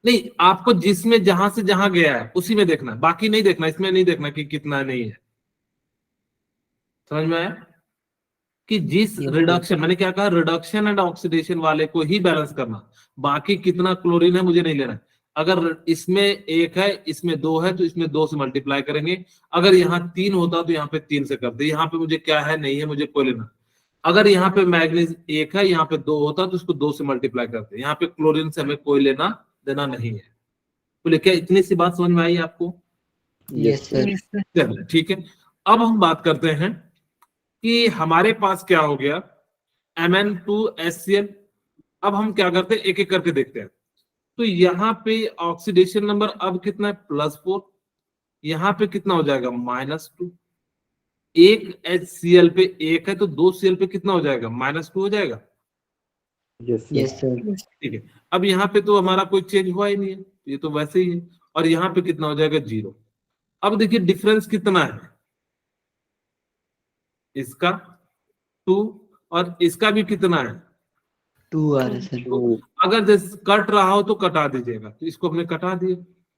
नहीं आपको जिसमें जहां से जहां गया है उसी में देखना, बाकी नहीं देखना, इसमें नहीं देखना कि कितना नहीं है। समझ में आया कि जिस रिडक्शन, मैंने क्या कहा, रिडक्शन एंड ऑक्सीडेशन वाले को ही बैलेंस करना, बाकी कितना क्लोरीन है मुझे नहीं लेना है। अगर इसमें एक है, इसमें दो है, तो इसमें दो से मल्टीप्लाई करेंगे। अगर यहाँ तीन होता तो यहाँ पे तीन से करते। यहाँ पे मुझे क्या है, नहीं है, मुझे कोई लेना। अगर यहाँ पे मैग्नीज एक है, यहाँ पे दो होता तो इसको दो से मल्टीप्लाई करते। यहाँ पे क्लोरीन से हमें कोई लेना देना नहीं है। बोले क्या इतनी सी बात समझ में आई आपको? Yes sir. चलिए ठीक है। अब हम बात करते हैं कि हमारे पास क्या हो गया, Mn2HCl। अब हम क्या करते हैं, एक एक करके देखते हैं। तो यहाँ पे ऑक्सीडेशन नंबर अब कितना है, +4। यहाँ पे कितना हो जाएगा, -2। एक HCl पे एक है, तो दो Cl पे कितना हो जाएगा, -2 हो जाएगा। Yes yes sir. सर। ठीक है। अब यहाँ पे तो हमारा कोई चेंज हुआ ही नहीं है, ये तो वैसे ही है। और यहाँ पे कितना हो जाएगा, 0। अब देखिए डिफरेंस कितना है, इसका 2 और इसका भी कितना है, 2 आ रहा है सर। तो अगर जैसे कट रहा हो तो कटा दीजिएगा। तो इसको हमने कटा दिया,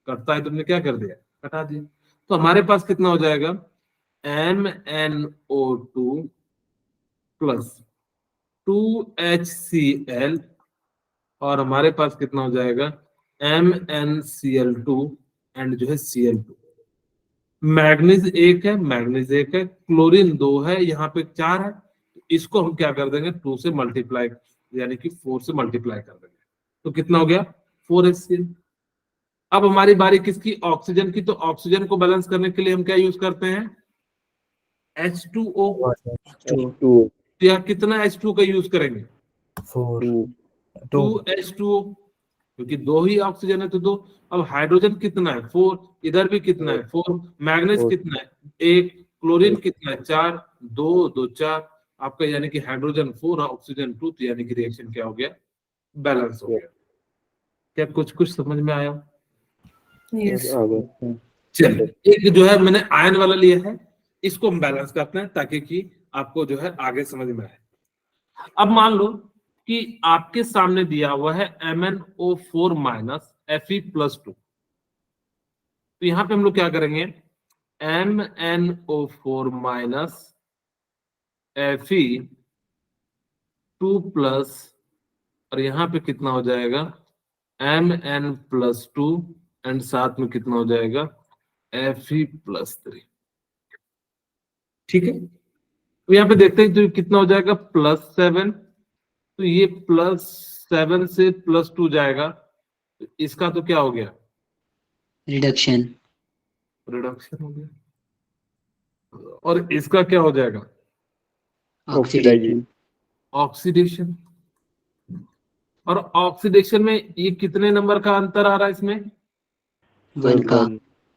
कटता है तो हमने क्या कर दिया, कटा दिया। तो हमारे पास कितना हो जाएगा, MnO2 प्लस 2HCl, और हमारे पास कितना हो जाएगा, MnCl2 एंड जो है Cl2। मैग्नीज एक है, मैग्नीज एक है, क्लोरीन दो है, यहाँ पे 4 है। तो इसको हम क्या कर देंगे, 2 से मल्टीप्लाई, यानी कि 4 से मल्टीप्लाई कर देंगे। तो कितना हो गया, 4HCl। अब हमारी बारी किसकी, ऑक्सीजन की। तो ऑक्सीजन को बैलेंस करने के लिए हम क्या यूज करते हैं, H2O। टू तो यहाँ कितना H2 का यूज करेंगे, 4 टू 2H2O, क्योंकि दो ही ऑक्सीजन है तो दो। अब हाइड्रोजन कितना है, 4। इधर भी कितना है, 4। Manganese Four. कितना है, 1। क्लोरीन कितना है, 4। 2 2 4 आपका, यानी कि हाइड्रोजन 4 ऑक्सीजन 2। तो यानी कि रिएक्शन क्या हो गया, बैलेंस हो गया। क्या कुछ कुछ समझ में आया? आ गया। चलिए, एक जो है मैंने आयन वाला लिया है, इसको हम बैलेंस करते हैं ताकि कि आपको जो है आगे समझ में आए। अब मान लो कि आपके सामने दिया हुआ है MnO4 माइनस Fe+2। तो यहां पे हम लोग क्या करेंगे, MnO4 माइनस Fe2 प्लस, और यहाँ पे कितना हो जाएगा, Mn+2 एंड साथ में कितना हो जाएगा, Fe+3। ठीक है। तो यहाँ पे देखते हैं तो कितना हो जाएगा, +7। तो ये +7 से +2 जाएगा, तो इसका तो क्या हो गया, रिडक्शन। रिडक्शन हो गया। और इसका क्या हो जाएगा, ऑक्सीडेशन। ऑक्सीडेशन। और ऑक्सीडेशन में ये कितने नंबर का अंतर आ रहा है, इसमें 1 का।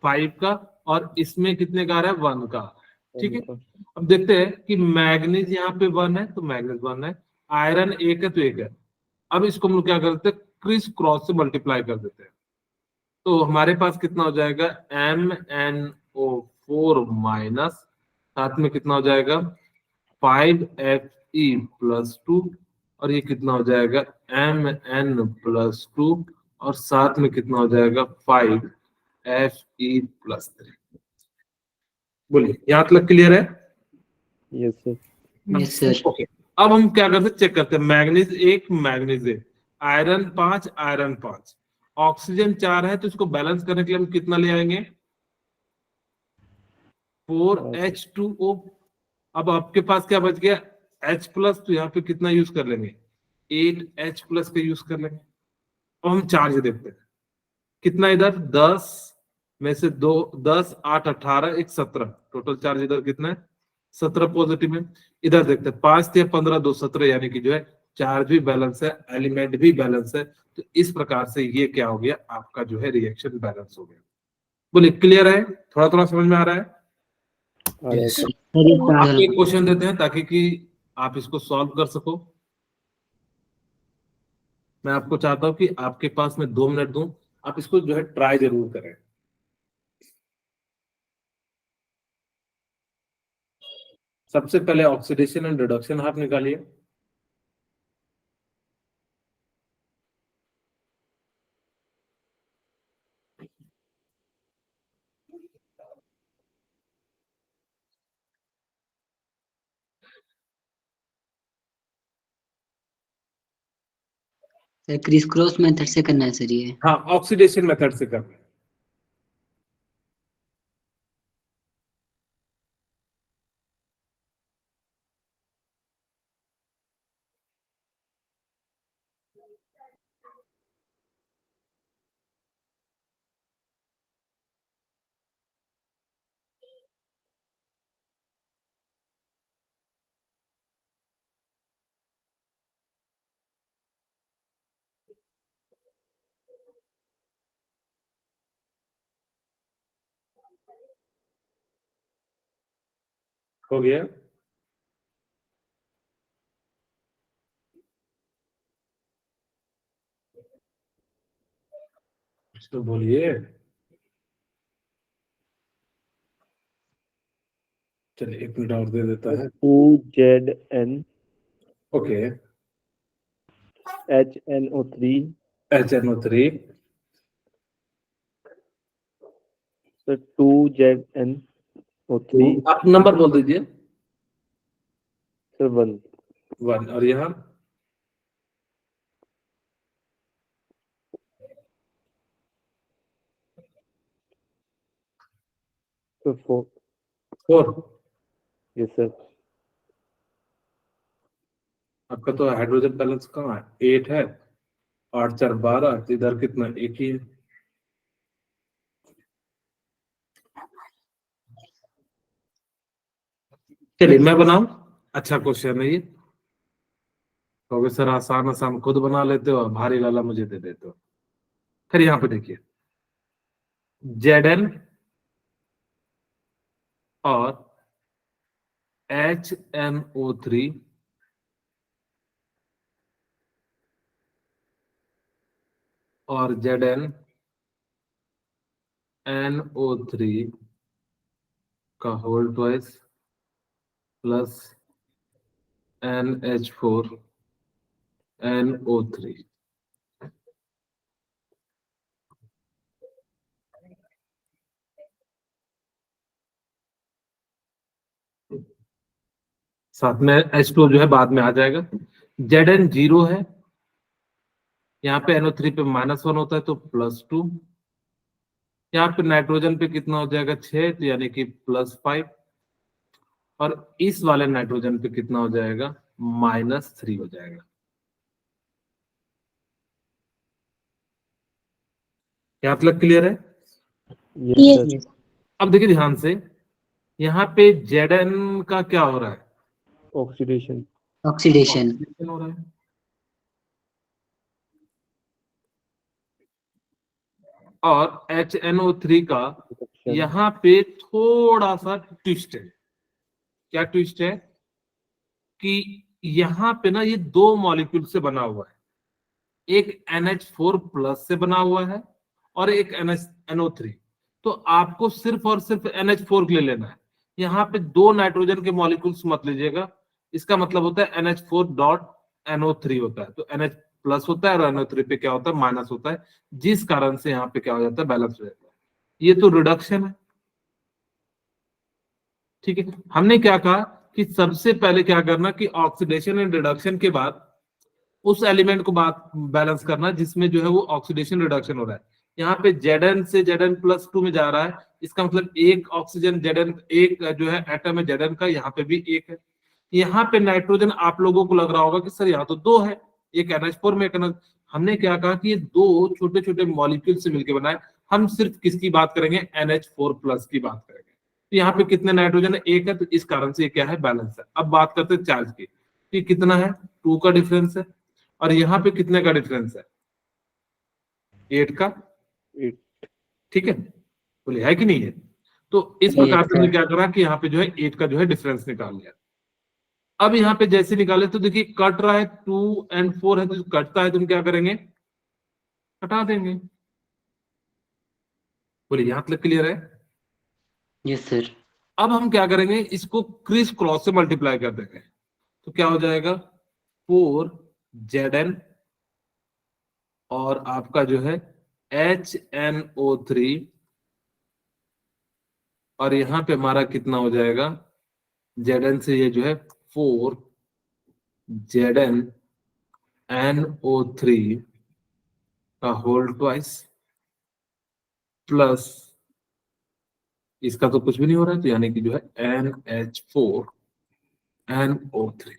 5 का, और इसमें कितने का आ रहा है, 1 का। ठीक है। अब देखते हैं कि मैग्नीज यहाँ पे 1 है, तो मैग्नीज 1 है। आयरन एक है, तो एक है। अब इसको हम लोग क्या करते हैं, क्रिस क्रॉस से मल्टीप्लाई कर देते हैं। तो हमारे पास कितना हो जाएगा, MnO4 माइनस, साथ में कितना हो जाएगा, 5Fe+2, और ये कितना हो जाएगा, Mn+2, और साथ में कितना हो जाएगा, 5Fe+3। बोलिए, यहाँ तक क्लियर है? Yes sir. Yes sir. Okay. अब हम क्या करते हैं, चेक करते हैं। मैग्नीज एक, मैग्नीज एक, आयरन 5, आयरन 5, ऑक्सीजन 4 है। तो इसको बैलेंस करने के लिए हम कितना ले आएंगे, 4H2O। अब आपके पास क्या बच गया, H+। तो यहाँ पे कितना यूज कर लेंगे, 8H+ का यूज कर लेंगे। अब हम चार्ज देखते हैं, कितना इधर, 10 में से 2, 10 8 18 1 17, टोटल चार्ज इधर कितना है, 17 पॉजिटिव है। इधर देखते हैं, 5 × 15 2 17, यानी कि जो है चार्ज भी बैलेंस है, एलिमेंट भी बैलेंस है। तो इस प्रकार से ये क्या हो गया, आपका जो है रिएक्शन बैलेंस हो गया। बोले क्लियर है, थोड़ा थोड़ा समझ में आ रहा है? Yes. सर ये आपको एक क्वेश्चन देते हैं ताकि कि आप इसको सॉल्व कर सको। मैं आपको चाहता हूं कि आपके पास में 2 मिनट दूं, आप इसको जो है ट्राई जरूर करें। सबसे पहले ऑक्सीडेशन एंड रिडक्शन आप निकालिए। सर क्रिस क्रॉस मेथड से करना है सर ये। हाँ, ऑक्सीडेशन मेथड से करना है। हो गया? कुछ तो बोलिए। चलिए 1 मिनट और दे देता है। 2ZN okay, HNO3 HNO3 sir 2ZNO3 आप नंबर बोल दीजिए। सर 1 1 और यहाँ सर 4 4। Yes sir. आपका तो हाइड्रोजन बैलेंस कहाँ है? 8 है, 8 4 12, इधर कितना? 1 ही है। चलिए मैं बनाऊं। अच्छा क्वेश्चन है ये। तो सर आसान आसान खुद बना लेते हो, भारी लाला मुझे दे देते हो। फिर यहाँ पे देखिए, Zn और HNO3 और ZnNO3 का होल ट्वाइस प्लस NH4NO3। साथ में H2 जो है बाद में आ जाएगा। Zn 0 है, यहाँ पे NO3 पे -1 होता है तो +2। यहाँ पे नाइट्रोजन पे कितना हो जाएगा? 6, तो यानी कि +5। और इस वाले नाइट्रोजन पे कितना हो जाएगा? -3 हो जाएगा। यहाँ तक क्लियर है? Yes Yes. सर। यस अब देखिए ध्यान से, यहाँ पे Zn का क्या हो रहा है? Oxidation oxidation. ऑक्सीडेशन हो रहा है। और HNO3 का यहाँ पे थोड़ा सा ट्विस्ट है। क्या ट्विस्ट है? कि यहाँ पे ना ये 2 मॉलिक्यूल से बना हुआ है, एक NH4 प्लस से बना हुआ है और एक NO3। तो आपको सिर्फ और सिर्फ NH4 के लिए लेना है। यहाँ पे 2 नाइट्रोजन के मॉलिक्यूल्स मत लीजिएगा। इसका मतलब होता है NH4 डॉट NO3 होता है, तो NH प्लस होता है और NO3 पे क्या होता है? माइनस होता है, जिस कारण से यहाँ पे क्या हो जाता है? बैलेंस हो जाता है। ये तो रिडक्शन है, ठीक है। हमने क्या कहा कि सबसे पहले क्या करना कि ऑक्सीडेशन एंड रिडक्शन के बाद उस एलिमेंट को बात बैलेंस करना जिसमें जो है वो ऑक्सीडेशन रिडक्शन हो रहा है। यहाँ पे Zn से Zn+2 में जा रहा है, इसका मतलब एक ऑक्सीजन Zn, एक जो है एटम है Zn का, यहाँ पे भी एक है। यहाँ पे नाइट्रोजन आप लोगों को लग रहा होगा कि सर यहाँ तो 2 है, एक NH4 में एक NH। हमने क्या कहा कि ये 2 छोटे छोटे मॉलिक्यूल से मिलकर बनाए। हम सिर्फ किसकी बात करेंगे? NH4 प्लस की बात करेंगे। तो यहाँ पे कितने नाइट्रोजन है? एक है, तो इस कारण से ये क्या है? बैलेंस है। अब बात करते हैं चार्ज की। ये कितना है? 2 का डिफरेंस है। और यहाँ पे कितने का डिफरेंस है? 8 का। 8 ठीक है, बोलिए है कि नहीं है? तो इस प्रकार से हमने सर। क्या करा कि यहाँ पे जो है 8 का जो है डिफरेंस निकाल लिया। अब यहाँ पे जैसे निकाले तो देखिए कट रहा है, 2 और 4 है, तो जो कटता है तो हम क्या करेंगे? हटा देंगे। बोलिए यहाँ तक क्लियर है? Yes sir. अब हम क्या करेंगे? इसको क्रिस क्रॉस से मल्टीप्लाई कर देंगे, तो क्या हो जाएगा? 4Zn और आपका जो है HNO3, और यहाँ पे हमारा कितना हो जाएगा? Zn से ये जो है 4 ZnNO3 का होल ट्वाइस प्लस इसका तो कुछ भी नहीं हो रहा है, तो यानी कि जो है NH4NO3।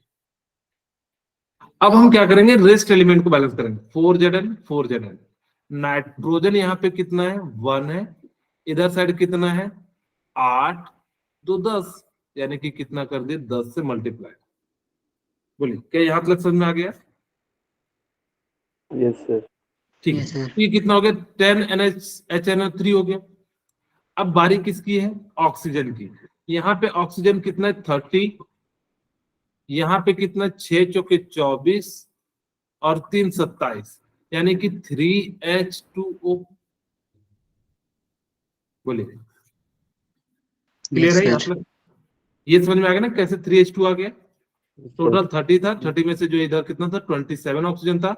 अब हम क्या करेंगे, रेस्ट एलिमेंट को बैलेंस करेंगे। 4Zn नाइट्रोजन यहाँ पे कितना है 1 है, इधर साइड कितना है 8 2 10, यानी कि कितना कर दिए 10 से मल्टीप्लाई। बोलिए क्या यहाँ तक समझ में आ गया? Yes sir. ठीक Yes, है, sir. ये कितना हो गया 10NH3 हो गया। अब बारी किसकी है, ऑक्सीजन की। यहाँ पे ऑक्सीजन कितना है 30, यहाँ पे कितना 6 चौके 24 और 3 27, यानी कि 3H2O। बोलिए क्लियर Yes, है यहाँ sir. तक? ये समझ में आ गया ना कैसे 3H2 आ गया? टोटल 30 था, 30 में से जो इधर कितना था 27 ऑक्सीजन था।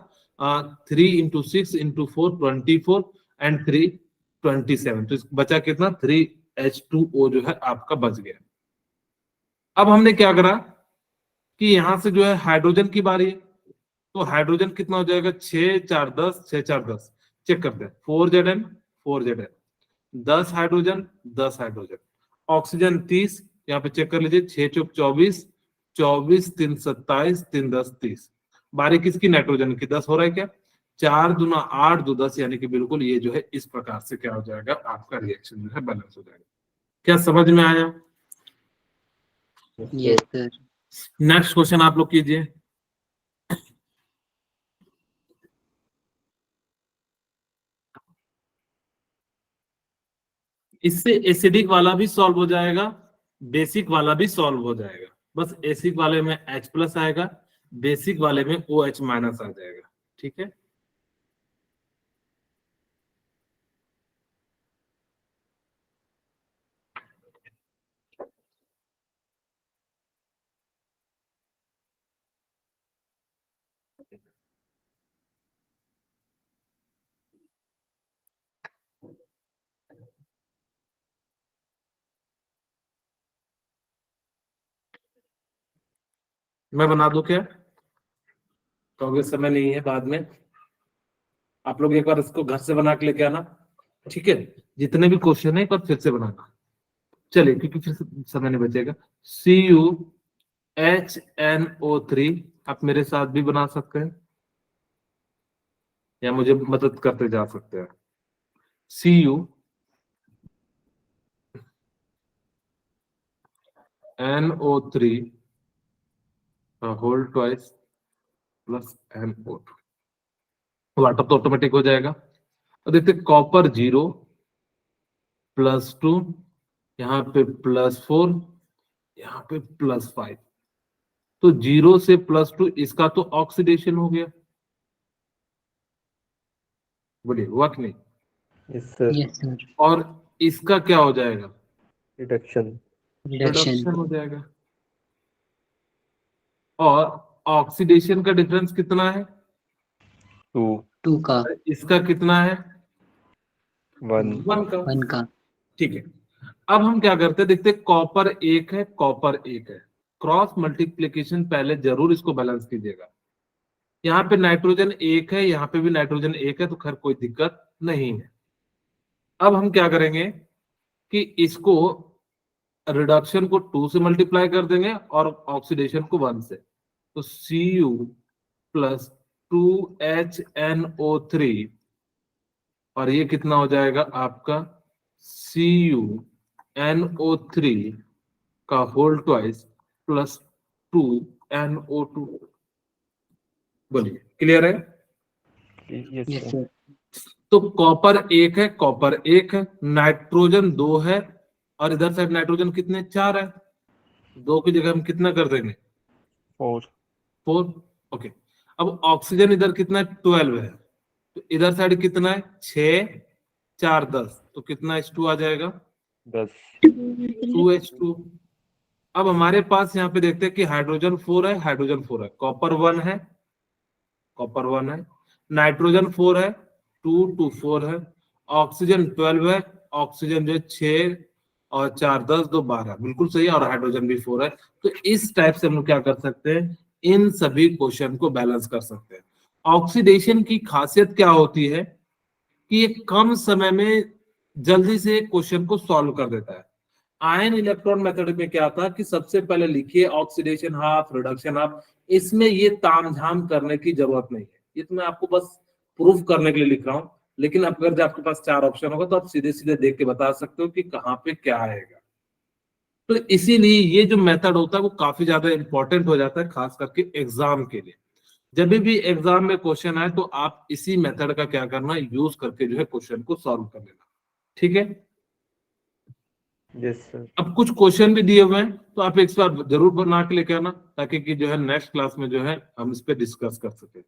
3 × 6 × 4 24 एंड 3 27, तो बचा कितना 3H2O जो है आपका बच गया। अब हमने क्या करा कि यहां से जो है हाइड्रोजन की बारी है, तो हाइड्रोजन कितना हो जाएगा 6 4 10 6 4 10, चेक करते हैं 4Zn 10 हाइड्रोजन 10 हाइड्रोजन, ऑक्सीजन 30, यहाँ पे चेक कर लीजिए 6 चौक 24 24 3 27 3 10 30। बारी किसकी, नाइट्रोजन की। 10 हो रहा है क्या, 4 दूना 8 2 10, यानी कि बिल्कुल ये जो है इस प्रकार से क्या हो जाएगा आपका रिएक्शन जो है बैलेंस हो जाएगा। क्या समझ में आया? Yes, sir. नेक्स्ट क्वेश्चन आप लोग कीजिए। इससे एसिडिक वाला भी सॉल्व हो जाएगा, बेसिक वाला भी सॉल्व हो जाएगा। बस एसिडिक वाले में H+ आएगा, बेसिक वाले में OH- आ जाएगा। ठीक है, मैं बना दूं क्या? कहोगे समय नहीं है, बाद में आप लोग एक बार इसको घर से बना के लेके आना। ठीक है, जितने भी क्वेश्चन है एक बार फिर से बनाना। चलिए, क्योंकि फिर से समय नहीं बचेगा। CuHNO3 आप मेरे साथ भी बना सकते हैं या मुझे मदद करते जा सकते हैं। CuNO3 whole twice plus NO2, water तो ऑटोमेटिक हो जाएगा। और देखते कॉपर 0 +2, यहाँ पे +4, यहाँ पे +5, तो 0 से +2 इसका तो ऑक्सीडेशन हो गया। बोलिए हुआ कि नहीं? Yes sir. Yes, sir. और इसका क्या हो जाएगा, रिडक्शन। Reduction. रिडक्शन हो जाएगा। और ऑक्सीडेशन का डिफरेंस कितना है, 2 2 का इसका कितना है 1 1 का। 1 का. ठीक है, अब हम क्या करते हैं, देखते कॉपर 1 है कॉपर 1 है, क्रॉस मल्टीप्लीकेशन पहले जरूर इसको बैलेंस कीजिएगा। यहाँ पे नाइट्रोजन 1 है, यहाँ पे भी नाइट्रोजन 1 है, तो खैर कोई दिक्कत नहीं है। अब हम क्या करेंगे कि इसको रिडक्शन को 2 से मल्टीप्लाई कर देंगे और ऑक्सीडेशन को 1 से, तो Cu + 2HNO3, और ये कितना हो जाएगा आपका CuNO3 का होल ट्वाइस प्लस 2NO2। बोलिए क्लियर है? Yes Yes, sir. sir. तो कॉपर 1 है कॉपर 1 है, नाइट्रोजन 2 है, और इधर साइड नाइट्रोजन कितने 4 है, 2 की जगह हम कितना कर देंगे 4 4। ओके, अब ऑक्सीजन इधर कितना है 12 है, तो इधर साइड कितना है 6 4 10, तो कितना H2 आ जाएगा 10 2H2। अब हमारे पास यहाँ पे देखते हैं कि हाइड्रोजन 4 है, हाइड्रोजन 4 है, कॉपर 1 है, कॉपर 1 है, नाइट्रोजन 4 है, 2 2 4 है, ऑक्सीजन 12 है, ऑक्सीजन जो 6 और 4 10 2 12, बिल्कुल सही है, और हाइड्रोजन भी 4 है। तो इस टाइप से हम लोग क्या कर सकते हैं, इन सभी क्वेश्चन को बैलेंस कर सकते हैं। ऑक्सीडेशन की खासियत क्या होती है कि ये कम समय में जल्दी से क्वेश्चन को सॉल्व कर देता है। आयन इलेक्ट्रॉन मेथड में क्या था कि सबसे पहले लिखिए ऑक्सीडेशन हाफ, रिडक्शन हाफ, इसमें ये तामझाम करने की जरूरत नहीं है, ये तो मैं आपको बस प्रूफ करने के लिए लिख रहा हूं। लेकिन अगर जब आपके पास 4 ऑप्शन होगा तो आप सीधे सीधे देख के बता सकते हो कि कहाँ पे क्या आएगा। तो इसीलिए ये जो मेथड होता है वो काफी ज्यादा इंपॉर्टेंट हो जाता है, खास करके एग्जाम के लिए। जब भी एग्जाम में क्वेश्चन आए तो आप इसी मेथड का क्या करना, यूज करके जो है क्वेश्चन को सॉल्व कर लेना। ठीक है। Yes sir. अब कुछ क्वेश्चन भी दिए हुए हैं तो आप एक बार जरूर बना के लेके आना, ताकि कि जो है नेक्स्ट क्लास में जो है हम इस पे डिस्कस कर सके।